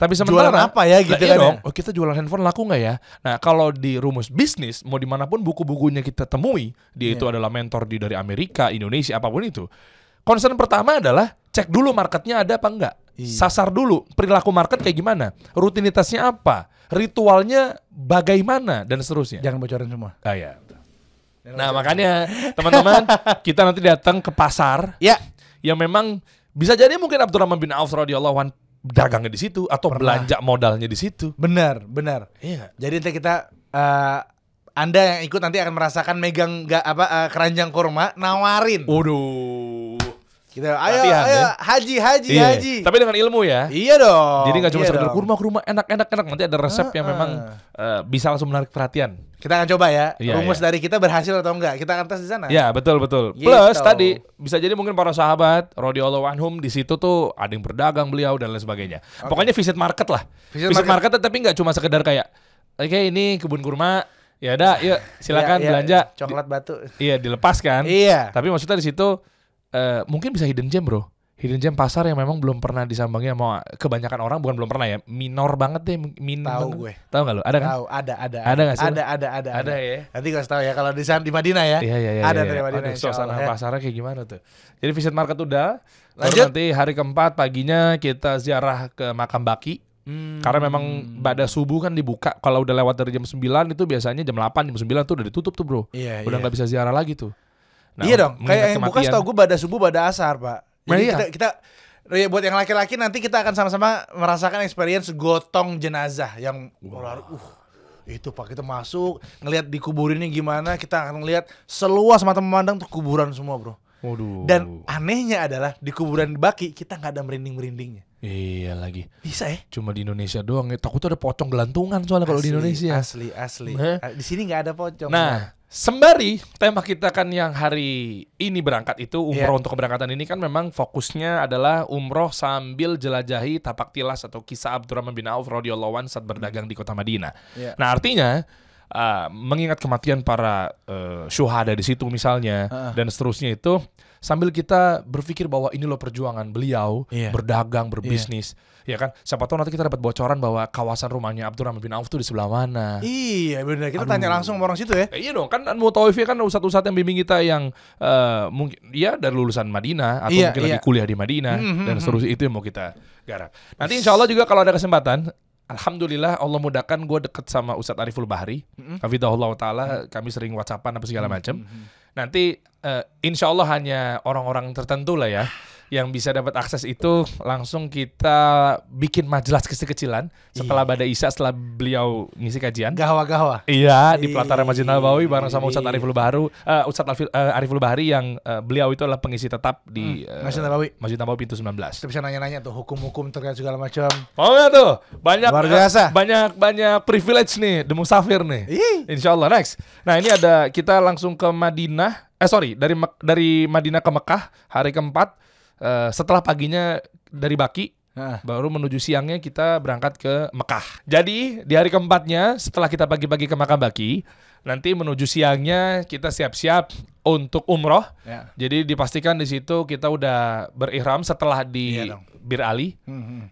Speaker 3: Tapi sementara
Speaker 1: jualan apa ya gitu kan
Speaker 3: dong. Kita jualan handphone laku nggak ya? Nah kalau di rumus bisnis mau dimanapun buku-bukunya kita temui, dia itu adalah mentor dari Amerika, Indonesia, apapun itu. Concern pertama adalah cek dulu marketnya ada apa enggak. Sasar dulu perilaku market kayak gimana, rutinitasnya apa, ritualnya bagaimana dan seterusnya.
Speaker 1: Jangan bocorin semua.
Speaker 3: Nah makanya teman-teman kita nanti datang ke pasar ya, yang memang bisa jadi mungkin Abdurrahman bin Auf radhiyallahu anhu dagangnya di situ atau belanja modalnya di situ.
Speaker 1: Benar.
Speaker 3: Iya.
Speaker 1: Jadi nanti kita Anda yang ikut nanti akan merasakan megang keranjang kurma nawarin.
Speaker 3: Waduh.
Speaker 1: Kita ayo
Speaker 3: Latihan,
Speaker 1: ayo
Speaker 3: ya.
Speaker 1: haji.
Speaker 3: Tapi dengan ilmu ya.
Speaker 1: Iya dong.
Speaker 3: Jadi nggak cuma
Speaker 1: iya
Speaker 3: sekedar
Speaker 1: dong.
Speaker 3: kurma enak. Nanti ada resep yang memang bisa langsung menarik perhatian.
Speaker 1: Kita akan coba ya.
Speaker 3: Iya,
Speaker 1: Rumus
Speaker 3: iya.
Speaker 1: dari kita berhasil atau enggak. Kita akan tes di sana.
Speaker 3: Ya betul.
Speaker 1: Gitu.
Speaker 3: Plus tadi bisa jadi mungkin para sahabat radhiyallahu anhum di situ tuh ada yang berdagang beliau dan lain sebagainya. Pokoknya visit market lah.
Speaker 1: Visit
Speaker 3: Market tapi nggak cuma sekedar kayak oke ini kebun kurma. Ya udah, yuk silakan
Speaker 1: Iya,
Speaker 3: belanja.
Speaker 1: Coklat batu.
Speaker 3: Iya dilepas kan.
Speaker 1: Iya.
Speaker 3: Tapi maksudnya di situ mungkin bisa hidden gem bro. Hidden gem pasar yang memang belum pernah disambangi sama kebanyakan orang, bukan belum pernah ya, minor banget deh.
Speaker 1: Tahu gue.
Speaker 3: Tahu nggak lo? Ada kan?
Speaker 1: Tahu, ada.
Speaker 3: Ada nggak sih?
Speaker 1: Ada.
Speaker 3: ya.
Speaker 1: Nanti gue kasih tahu ya kalau di sana di Madinah ya.
Speaker 3: Iya.
Speaker 1: Ada
Speaker 3: iya.
Speaker 1: dari Madinah.
Speaker 3: Aduh, suasana
Speaker 1: insyaallah, ya.
Speaker 3: pasarnya kayak gimana tuh? Jadi visit market udah. Lalu
Speaker 1: Lanjut.
Speaker 3: nanti hari keempat paginya kita ziarah ke makam Baki. Karena memang pada subuh kan dibuka. Kalau udah lewat dari jam 9 itu biasanya jam 8, jam 9 tuh udah ditutup tuh bro.
Speaker 1: Iya,
Speaker 3: Udah nggak bisa ziarah lagi tuh. Nah,
Speaker 1: iya dong.
Speaker 3: mengingat
Speaker 1: Kayak yang buka
Speaker 3: kematian.
Speaker 1: setahu gue pada subuh pada asar pak.
Speaker 3: Nah,
Speaker 1: Jadi
Speaker 3: iya.
Speaker 1: kita ya, buat yang laki-laki nanti kita akan sama-sama merasakan experience gotong jenazah yang itu pak, kita masuk ngelihat dikuburinnya gimana, kita akan ngelihat seluas mata memandang tuh kuburan semua bro.
Speaker 3: Waduh.
Speaker 1: Dan anehnya adalah di kuburan Baki kita nggak ada merinding-merindingnya.
Speaker 3: Iya lagi.
Speaker 1: Bisa ya?
Speaker 3: Cuma di Indonesia doang ya. Takutnya ada pocong gelantungan soalnya kalau di Indonesia.
Speaker 1: Asli.
Speaker 3: Hah?
Speaker 1: Di sini nggak ada pocong.
Speaker 3: Nah, sembari tema kita kan yang hari ini berangkat itu umroh.
Speaker 1: Iya.
Speaker 3: Untuk keberangkatan ini kan memang fokusnya adalah umroh sambil jelajahi tapak tilas atau kisah Abdurrahman bin Auf radhiyallahu anhu saat berdagang di kota Madinah.
Speaker 1: Iya.
Speaker 3: Nah, artinya mengingat kematian para syuhada di situ misalnya dan seterusnya itu sambil kita berpikir bahwa ini loh perjuangan beliau
Speaker 1: Iya.
Speaker 3: berdagang, berbisnis, ya kan? Siapa tahu nanti kita dapat bocoran bahwa kawasan rumahnya Abdurrahman bin Auf tuh di sebelah mana.
Speaker 1: Iya benar, kita
Speaker 3: Aduh.
Speaker 1: tanya langsung sama orang situ ya.
Speaker 3: Iya dong, kan Mutawif kan ustadz-ustadz yang bimbing kita yang mungkin ya dari lulusan Madinah atau
Speaker 1: Iya,
Speaker 3: mungkin
Speaker 1: iya.
Speaker 3: lagi kuliah di Madinah dan seterusnya, itu yang mau kita garap. Nanti insya Allah juga kalau ada kesempatan, alhamdulillah Allah mudahkan gue deket sama Ustadz Ariful Bahri, hafizahullah ta'ala, kami sering whatsappan apa segala macam. Nanti insya Allah hanya orang-orang tertentu lah ya yang bisa dapat akses itu, langsung kita bikin majelis kecil-kecilan setelah Bada Isya, setelah beliau ngisi kajian.
Speaker 1: Gawa-gawa.
Speaker 3: Iya, di pelataran Masjid Nabawi bareng sama
Speaker 1: Iya.
Speaker 3: Ustadz Ariful Bahri yang beliau itu adalah pengisi tetap di
Speaker 1: Masjid Nabawi.
Speaker 3: Masjid Nabawi pintu 19.
Speaker 1: Kita bisa nanya-nanya tuh hukum-hukum terkait segala macam.
Speaker 3: Mau nggak tuh? Banyak
Speaker 1: Luar biasa.
Speaker 3: banyak privilege nih, the musafir nih.
Speaker 1: Ih.
Speaker 3: Insyaallah next. Nah, ini ada kita langsung ke Madinah. Dari Madinah ke Mekah hari keempat. Setelah paginya dari Baki, baru menuju siangnya kita berangkat ke Mekah. Jadi di hari keempatnya setelah kita pagi-pagi ke makam Baki, nanti menuju siangnya kita siap-siap untuk umroh.
Speaker 1: Ya.
Speaker 3: Jadi dipastikan di situ kita udah berihram setelah di
Speaker 1: Iya dong.
Speaker 3: Bir Ali.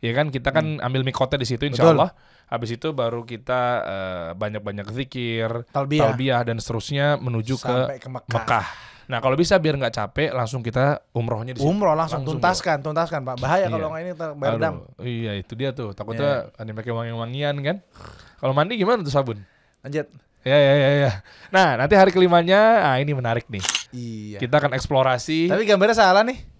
Speaker 3: Ya kan kita kan ambil mikotnya di situ
Speaker 1: Betul.
Speaker 3: insyaallah. Habis itu baru kita banyak-banyak zikir,
Speaker 1: Talbiyah.
Speaker 3: dan seterusnya menuju
Speaker 1: Sampai
Speaker 3: ke
Speaker 1: ke Mekah.
Speaker 3: Mekah. Nah, kalau bisa biar nggak capek, langsung kita umrohnya di situ.
Speaker 1: Umroh langsung
Speaker 3: Langsung,
Speaker 1: tuntaskan Pak. Bahaya
Speaker 3: Iya.
Speaker 1: kalau nggak ini berdam.
Speaker 3: Aduh, iya itu dia tuh. Takutnya ada yang pakai wangi-wangian kan. Kalau mandi gimana tuh sabun?
Speaker 1: Lanjut.
Speaker 3: Ya. Nah, nanti hari kelimanya, ini menarik nih.
Speaker 1: Iya.
Speaker 3: Kita akan eksplorasi.
Speaker 1: Tapi gambarnya salah nih.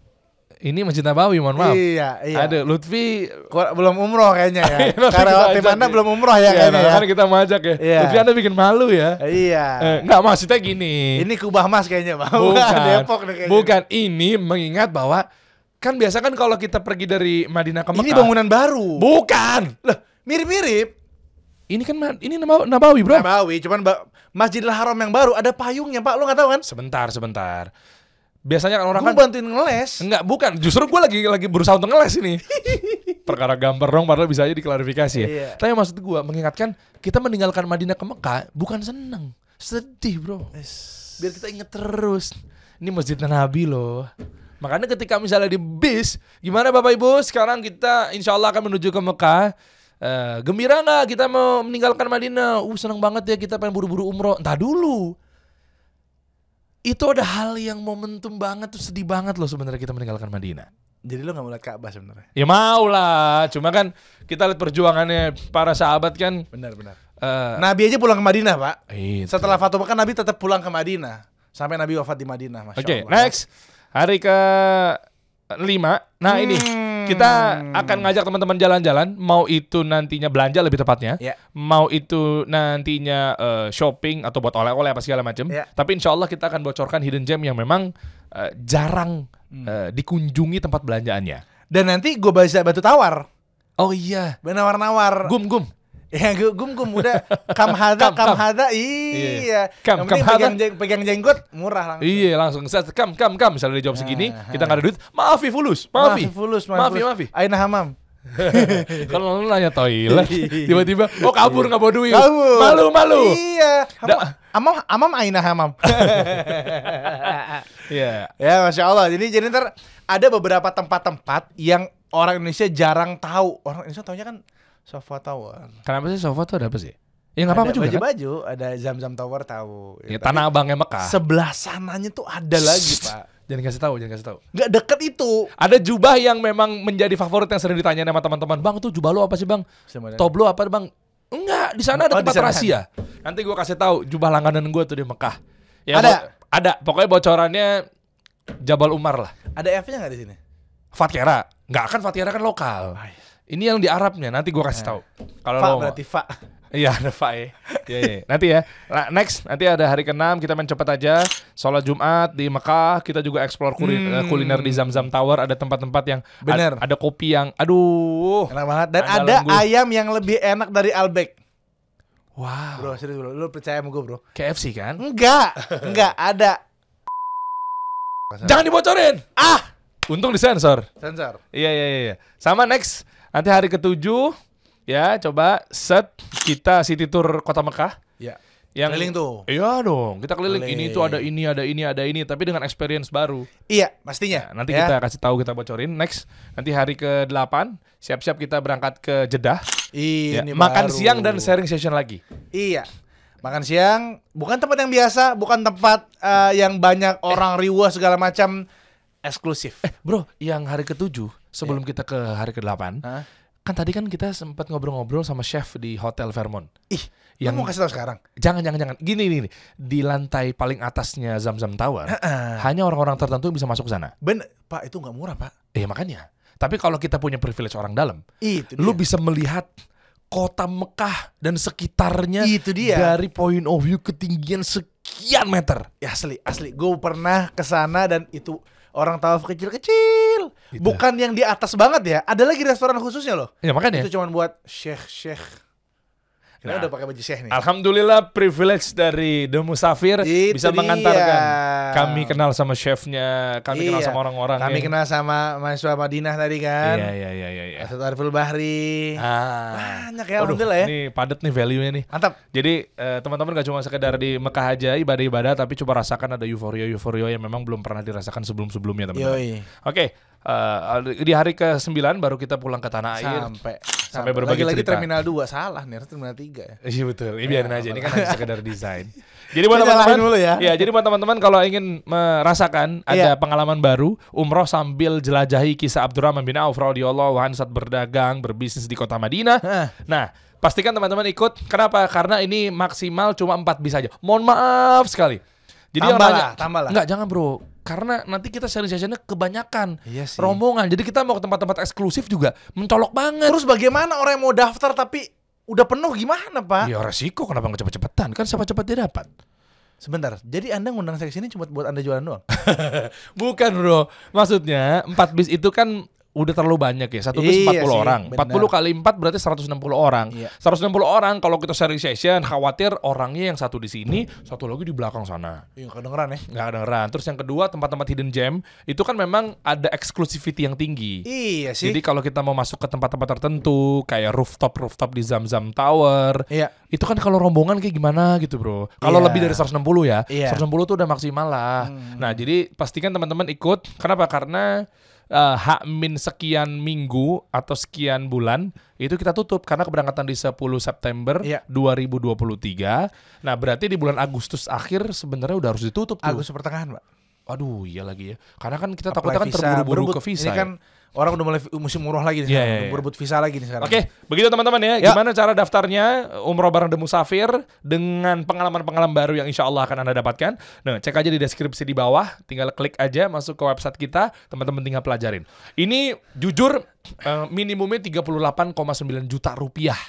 Speaker 3: Ini Masjid Nabawi, mohon maaf.
Speaker 1: Iya.
Speaker 3: Ada Lutfi.
Speaker 1: Belum umroh kayaknya ya.
Speaker 3: Nanti
Speaker 1: Karena
Speaker 3: kita
Speaker 1: tim
Speaker 3: ajak
Speaker 1: Anda
Speaker 3: ya.
Speaker 1: belum umroh ya
Speaker 3: Iya,
Speaker 1: kayaknya ya.
Speaker 3: kan kita mau ajak ya.
Speaker 1: Iya.
Speaker 3: Lutfi Anda bikin malu ya.
Speaker 1: Iya.
Speaker 3: Enggak, maksudnya gini.
Speaker 1: Ini Kubah Mas kayaknya, Pak.
Speaker 3: Bukan.
Speaker 1: Depok nih kayaknya.
Speaker 3: Bukan, ini mengingat bahwa kan biasa kan kalau kita pergi dari Madinah ke Mekah.
Speaker 1: Ini bangunan baru.
Speaker 3: Bukan.
Speaker 1: Loh, mirip-mirip.
Speaker 3: Ini kan ini Nabawi, Bro.
Speaker 1: Nabawi, cuman Masjidil Haram yang baru ada payungnya, Pak. Lu nggak tahu kan?
Speaker 3: Sebentar. Biasanya kan orang
Speaker 1: Gue
Speaker 3: kan
Speaker 1: bantuin ngeles.
Speaker 3: enggak, bukan. Justru gue lagi berusaha untuk ngeles ini. Perkara gambar dong, padahal bisa aja diklarifikasi ya.
Speaker 1: Iya.
Speaker 3: Tapi maksud gue mengingatkan kita meninggalkan Madinah ke Mekah bukan seneng, sedih, Bro. Biar kita inget terus. Ini Masjid Nabi loh. Makanya ketika misalnya di bis, gimana Bapak Ibu? Sekarang kita insya Allah akan menuju ke Mekah. Gembira nggak kita mau meninggalkan Madinah? Seneng banget ya, kita pengen buru-buru umroh. Entah dulu. Itu ada hal yang momentum banget tuh, sedih banget loh sebenarnya kita meninggalkan Madinah.
Speaker 1: Jadi lu nggak mau lihat Ka'bah sebenarnya?
Speaker 3: Ya mau lah, cuma kan kita lihat perjuangannya para sahabat kan.
Speaker 1: Benar. Nabi aja pulang ke Madinah, Pak.
Speaker 3: Itu.
Speaker 1: Setelah Fatu Mekah Nabi tetap pulang ke Madinah sampai Nabi wafat di Madinah, Masya
Speaker 3: Oke,
Speaker 1: Allah.
Speaker 3: next. Hari ke 5. Nah ini Kita akan ngajak teman-teman jalan-jalan, mau itu nantinya belanja lebih tepatnya,
Speaker 1: Ya.
Speaker 3: mau itu nantinya shopping atau buat oleh-oleh apa segala macam.
Speaker 1: Ya.
Speaker 3: Tapi insya Allah kita akan bocorkan hidden gem yang memang jarang dikunjungi tempat belanjaannya.
Speaker 1: Dan nanti gue bisa bantu tawar.
Speaker 3: Oh iya,
Speaker 1: Nawar-nawar.
Speaker 3: gum.
Speaker 1: Ya gum udah kam hada iya.
Speaker 3: Kam
Speaker 1: Yang penting
Speaker 3: hada.
Speaker 1: pegang jenggot murah langsung.
Speaker 3: Iya langsung set kam misalnya dia jawab segini, kita nggak ada duit, maafi fulus,
Speaker 1: Maafi fulus.
Speaker 3: maafi.
Speaker 1: Aina hamam.
Speaker 3: Kalau lu nanya toilet, tiba-tiba kabur nggak bawa duit,
Speaker 1: Kabur.
Speaker 3: malu.
Speaker 1: Iya. Amam aina hamam.
Speaker 3: Iya.
Speaker 1: Ya Masya Allah. Jadi ntar ada beberapa tempat-tempat yang orang Indonesia jarang tahu. Orang Indonesia taunya kan Sofa Tower.
Speaker 3: Kenapa sih sofa tuh ada apa sih? Ya nggak apa-apa juga kan?
Speaker 1: Baju-baju, ada Zam-Zam Tower tahu.
Speaker 3: Ya,
Speaker 1: Tapi
Speaker 3: Tanah Abangnya Mekah.
Speaker 1: sebelah sananya tuh ada lagi, Pak.
Speaker 3: Jangan kasih tahu.
Speaker 1: Nggak deket itu.
Speaker 3: Ada jubah yang memang menjadi favorit yang sering ditanya sama teman-teman. Bang, tuh jubah lo apa sih, Bang? Toblo apa, Bang? Enggak, di sana ada
Speaker 1: Oh,
Speaker 3: tempat
Speaker 1: di sana
Speaker 3: rahasia. Nanti gue kasih tahu jubah langganan gue tuh di Mekah. Ya,
Speaker 1: Ada?
Speaker 3: Ada. Pokoknya bocorannya Jabal Umar lah.
Speaker 1: Ada F-nya nggak di sini?
Speaker 3: Fatira. Enggak kan Fatira kan lokal. Ini yang di Arabnya, nanti gue kasih tahu. Kalau
Speaker 1: Fa
Speaker 3: lo
Speaker 1: berarti Fa.
Speaker 3: Iya ada Fa ya. Iya. Nanti ya. Nah, next nanti ada hari ke-6 kita main cepat aja. Sholat Jumat di Mekah, kita juga explore kuliner di Zam-Zam Tower. Ada tempat-tempat yang
Speaker 1: Bener.
Speaker 3: ada kopi yang aduh.
Speaker 1: Enak banget. Dan
Speaker 3: Andalan
Speaker 1: ada
Speaker 3: gue.
Speaker 1: ayam yang lebih enak dari Albek.
Speaker 3: Wow.
Speaker 1: Bro, serius bro. Lu percaya sama gue bro?
Speaker 3: KFC kan?
Speaker 1: Enggak ada.
Speaker 3: Jangan dibocorin. Untung disensor.
Speaker 1: Sensor.
Speaker 3: Iya. Sama next. Nanti hari ke-7 ya coba set kita city tour kota Mekah.
Speaker 1: Ya.
Speaker 3: Yang
Speaker 1: Keliling tuh.
Speaker 3: Iya dong, kita keliling.
Speaker 1: Keliling.
Speaker 3: Ini tuh ada ini, tapi dengan experience baru.
Speaker 1: Iya, pastinya.
Speaker 3: Nah, nanti
Speaker 1: Ya.
Speaker 3: kita kasih tahu, kita bocorin. Next, nanti hari ke-8 siap-siap kita berangkat ke Jeddah. Ya,
Speaker 1: Ini
Speaker 3: makan
Speaker 1: baru.
Speaker 3: siang dan sharing session lagi.
Speaker 1: Iya. Makan siang bukan tempat yang biasa, bukan tempat yang banyak orang riuh segala macam, eksklusif.
Speaker 3: Bro, yang hari ke-7 sebelum kita ke hari ke-8,
Speaker 1: Hah?
Speaker 3: kan tadi kan kita sempat ngobrol-ngobrol sama chef di Hotel Fairmont.
Speaker 1: Yang
Speaker 3: Yang
Speaker 1: mau kasih tahu sekarang?
Speaker 3: jangan. Gini. Di lantai paling atasnya Zam-Zam Tower, hanya orang-orang tertentu yang bisa masuk ke sana.
Speaker 1: Pak itu nggak murah Pak.
Speaker 3: Makanya. Tapi kalau kita punya privilege orang dalam,
Speaker 1: Itu
Speaker 3: lu
Speaker 1: dia.
Speaker 3: bisa melihat kota Mekah dan sekitarnya
Speaker 1: Itu dia.
Speaker 3: dari point of view ketinggian sekian meter.
Speaker 1: Ya, asli. Gue pernah ke sana dan itu orang tawaf kecil-kecil.
Speaker 3: Gitu.
Speaker 1: Bukan yang di atas banget ya. Ada lagi restoran khususnya loh.
Speaker 3: Ya makanya.
Speaker 1: Itu cuma buat syekh. Kita
Speaker 3: Nah,
Speaker 1: udah pakai baju syekh nih.
Speaker 3: Alhamdulillah privilege dari The Musafir
Speaker 1: Itu
Speaker 3: bisa
Speaker 1: dia.
Speaker 3: mengantarkan. Kami kenal sama chefnya, kami kenal
Speaker 1: Iya.
Speaker 3: sama orang-orang.
Speaker 1: Kami kenal sama mahasiswa Madinah tadi kan.
Speaker 3: Iya.
Speaker 1: Ustadz Ariful Bahri. Banyak ya,
Speaker 3: Waduh,
Speaker 1: alhamdulillah ya.
Speaker 3: Ini padat nih value-nya nih.
Speaker 1: Mantap.
Speaker 3: Jadi teman-teman gak cuma sekedar di Mekah aja ibadah-ibadah, tapi coba rasakan ada euforia yang memang belum pernah dirasakan sebelum-sebelumnya teman-teman.
Speaker 1: Yoi.
Speaker 3: Oke, di hari ke-9 baru kita pulang ke tanah air. Sampai berbagi
Speaker 1: lagi
Speaker 3: cerita.
Speaker 1: Terminal 2 salah nih, harus Terminal 3 ya.
Speaker 3: Iya betul, ini biarin aja, ini kan hanya sekedar desain. Jadi buat
Speaker 1: Kita nyalahin
Speaker 3: teman-teman,
Speaker 1: dulu ya.
Speaker 3: jadi buat teman-teman kalau ingin merasakan ada
Speaker 1: Iya.
Speaker 3: pengalaman baru, umroh sambil jelajahi kisah Abdurrahman bin Auf radhiyallahu anhu saat berdagang, berbisnis di kota Madinah. Nah, pastikan teman-teman ikut. Kenapa? Karena ini maksimal cuma 4 bis aja. Mohon maaf sekali. Jadi
Speaker 1: Tambah lah.
Speaker 3: Enggak, jangan bro. Karena nanti kita sharing sessionnya kebanyakan
Speaker 1: Iya sih.
Speaker 3: rombongan. Jadi kita mau ke tempat-tempat eksklusif juga mencolok banget.
Speaker 1: Terus bagaimana orang yang mau daftar tapi udah penuh gimana Pak?
Speaker 3: Ya resiko, kenapa nggak cepet-cepetan? Kan cepat-cepat dia dapat.
Speaker 1: Sebentar, jadi Anda ngundang saya ke sini cuma buat Anda jualan doang?
Speaker 3: Bukan bro, maksudnya 4 bis itu kan udah terlalu banyak ya. Satu bis
Speaker 1: Iya
Speaker 3: 40
Speaker 1: sih,
Speaker 3: orang.
Speaker 1: benar.
Speaker 3: 40 kali 4 berarti 160 orang.
Speaker 1: Iya.
Speaker 3: 160 orang kalau kita sharing session, khawatir orangnya yang satu di sini, satu lagi di belakang sana.
Speaker 1: Iya, kedengeran ya.
Speaker 3: Nggak kedengeran. Terus yang kedua, tempat-tempat hidden gem itu kan memang ada exclusivity yang tinggi.
Speaker 1: Iya sih.
Speaker 3: Jadi kalau kita mau masuk ke tempat-tempat tertentu kayak rooftop di Zam-Zam Tower,
Speaker 1: Iya.
Speaker 3: itu kan kalau rombongan kayak gimana gitu bro. Kalau
Speaker 1: Iya.
Speaker 3: lebih dari 160 ya,
Speaker 1: Iya.
Speaker 3: 160 tuh udah maksimal lah. Nah jadi pastikan teman-teman ikut. Kenapa? Karena H- sekian minggu atau sekian bulan itu kita tutup karena keberangkatan di 10 September
Speaker 1: Iya.
Speaker 3: 2023. Nah berarti di bulan Agustus akhir sebenarnya udah harus ditutup tuh.
Speaker 1: Agustus pertengahan Pak.
Speaker 3: Aduh iya lagi ya. Karena kan kita
Speaker 1: Apply
Speaker 3: takutnya kan
Speaker 1: visa,
Speaker 3: terburu-buru
Speaker 1: berebut.
Speaker 3: ke visa.
Speaker 1: Ini kan Orang udah mulai musim umroh lagi nih sekarang.
Speaker 3: Iya,
Speaker 1: Udah
Speaker 3: iya.
Speaker 1: berebut visa lagi nih sekarang.
Speaker 3: Oke, begitu teman-teman ya.
Speaker 1: Ya.
Speaker 3: Gimana cara daftarnya umroh bareng The Musafir dengan pengalaman-pengalaman baru yang insya Allah akan Anda dapatkan. Nah, cek aja di deskripsi di bawah. Tinggal klik aja masuk ke website kita. Teman-teman tinggal pelajarin. Ini jujur minimumnya 38,9 juta rupiah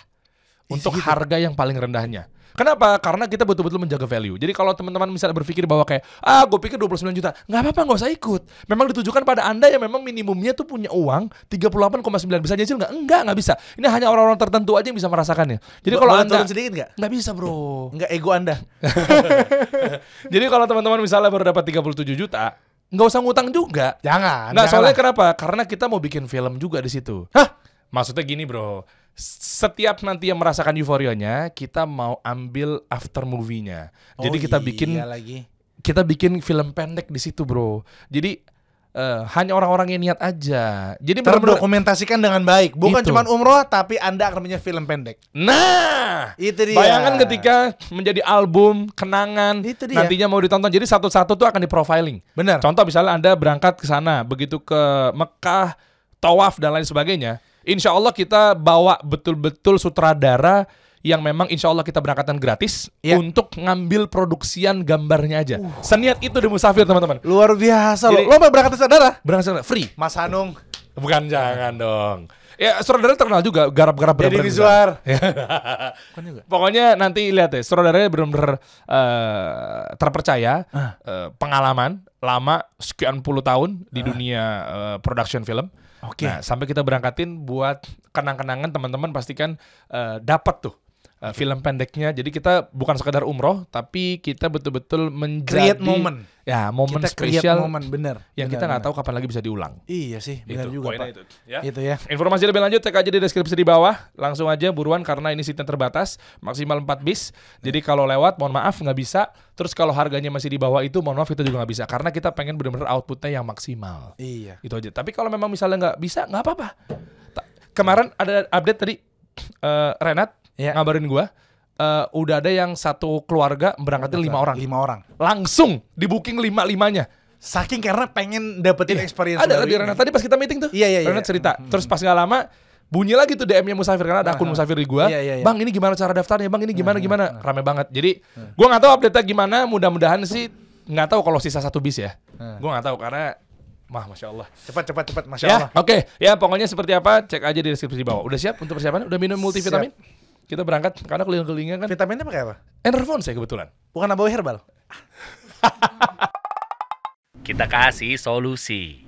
Speaker 3: untuk harga yang paling rendahnya. Kenapa? Karena kita betul-betul menjaga value. Jadi kalau teman-teman misalnya berpikir bahwa kayak, gue pikir 29 juta. Nggak apa-apa, nggak usah ikut. Memang ditujukan pada Anda yang memang minimumnya tuh punya uang 38,9. Bisa nyicil nggak? Nggak bisa. Ini hanya orang-orang tertentu aja yang bisa merasakannya. Jadi kalau
Speaker 1: Boleh
Speaker 3: Anda
Speaker 1: turun sedikit nggak
Speaker 3: bisa bro.
Speaker 1: Nggak ego Anda.
Speaker 3: Jadi kalau teman-teman misalnya baru dapat 37 juta, nggak usah ngutang juga.
Speaker 1: Jangan.
Speaker 3: Nah,
Speaker 1: jangan
Speaker 3: soalnya
Speaker 1: lah.
Speaker 3: kenapa? Karena kita mau bikin film juga di situ. Maksudnya gini bro, setiap nanti yang merasakan euforianya, kita mau ambil after movie-nya. Jadi kita
Speaker 1: iya lagi.
Speaker 3: bikin film pendek di situ bro. Jadi hanya orang-orang yang niat aja. Jadi benar-benar
Speaker 1: Terdokumentasikan dengan baik. Bukan
Speaker 3: Gitu.
Speaker 1: cuma umroh, tapi Anda akan punya film pendek.
Speaker 3: Nah,
Speaker 1: Itu dia.
Speaker 3: bayangkan ketika menjadi album kenangan,
Speaker 1: Itu dia.
Speaker 3: nantinya mau ditonton. Jadi satu-satu tuh akan diprofiling.
Speaker 1: Benar.
Speaker 3: Contoh misalnya Anda berangkat ke sana, begitu ke Mekah, tawaf dan lain sebagainya. Insya Allah kita bawa betul-betul sutradara yang memang insya Allah kita berangkatan gratis
Speaker 1: Iya.
Speaker 3: untuk ngambil produksian gambarnya aja. Seniat itu di Musafir teman-teman.
Speaker 1: Luar biasa
Speaker 3: Jadi-
Speaker 1: loh. Lo mau berangkat ke saudara?
Speaker 3: Berangkat free.
Speaker 1: Mas Hanung,
Speaker 3: Bukan, jangan dong. Ya saudara terkenal juga, garap-garap
Speaker 1: Deddy
Speaker 3: bener-bener.
Speaker 1: Mizwar.
Speaker 3: Bukan juga. Pokoknya nanti lihat ya, saudaranya benar-benar terpercaya, pengalaman lama sekian puluh tahun di dunia production film.
Speaker 1: Oke.
Speaker 3: Nah, sampai kita berangkatin buat kenang-kenangan, teman-teman pastikan dapat tuh film pendeknya. Jadi kita bukan sekadar umroh, tapi kita betul-betul menjadi
Speaker 1: Create moment.
Speaker 3: Ya, momen
Speaker 1: Kita create
Speaker 3: spesial
Speaker 1: momen, bener.
Speaker 3: yang kita
Speaker 1: Bener,
Speaker 3: nggak tahu kapan lagi bisa diulang.
Speaker 1: Iya sih, benar
Speaker 3: Itu,
Speaker 1: juga
Speaker 3: poinnya
Speaker 1: Pak.
Speaker 3: itu, ya.
Speaker 1: Itu ya.
Speaker 3: Informasi lebih lanjut cek aja di deskripsi di bawah. Langsung aja buruan karena ini seatnya terbatas, maksimal 4 bis. Jadi kalau lewat mohon maaf nggak bisa. Terus kalau harganya masih di bawah itu mohon maaf itu juga nggak bisa. Karena kita pengen benar-benar outputnya yang maksimal.
Speaker 1: Iya.
Speaker 3: Itu aja. Tapi kalau memang misalnya nggak bisa, nggak apa-apa. Kemarin ada update tadi, Renat
Speaker 1: Ya.
Speaker 3: ngabarin gua. Udah ada yang satu keluarga berangkatin 5 orang.
Speaker 1: 5 orang.
Speaker 3: Langsung di booking 5-5-nya.
Speaker 1: Saking karena pengen dapetin experience
Speaker 3: Ada
Speaker 1: baru
Speaker 3: tadi
Speaker 1: ini.
Speaker 3: Renat tadi pas kita meeting tuh.
Speaker 1: Iya, iya, iya.
Speaker 3: Renat cerita. Terus pas nggak lama bunyi lagi tuh DM-nya Musafir karena ada akun Musafir di gua.
Speaker 1: Iya, iya, iya.
Speaker 3: Bang, ini gimana cara daftarnya? Bang, ini gimana? Rame banget. Jadi gua nggak tahu update-nya gimana. Mudah-mudahan sih nggak tahu kalau sisa 1 bis ya. Gua nggak taau karena Masya Allah.
Speaker 1: Cepat, Masya
Speaker 3: Ya,
Speaker 1: Allah.
Speaker 3: oke. Ya, pokoknya seperti apa? Cek aja di deskripsi di bawah. Udah siap untuk persiapan? Udah minum multivitamin? Kita berangkat karena keliling-kelilingnya kan
Speaker 1: Vitaminnya pakai apa?
Speaker 3: Enervon saya kebetulan.
Speaker 1: Bukan Abawi Herbal.
Speaker 2: Kita kasih solusi.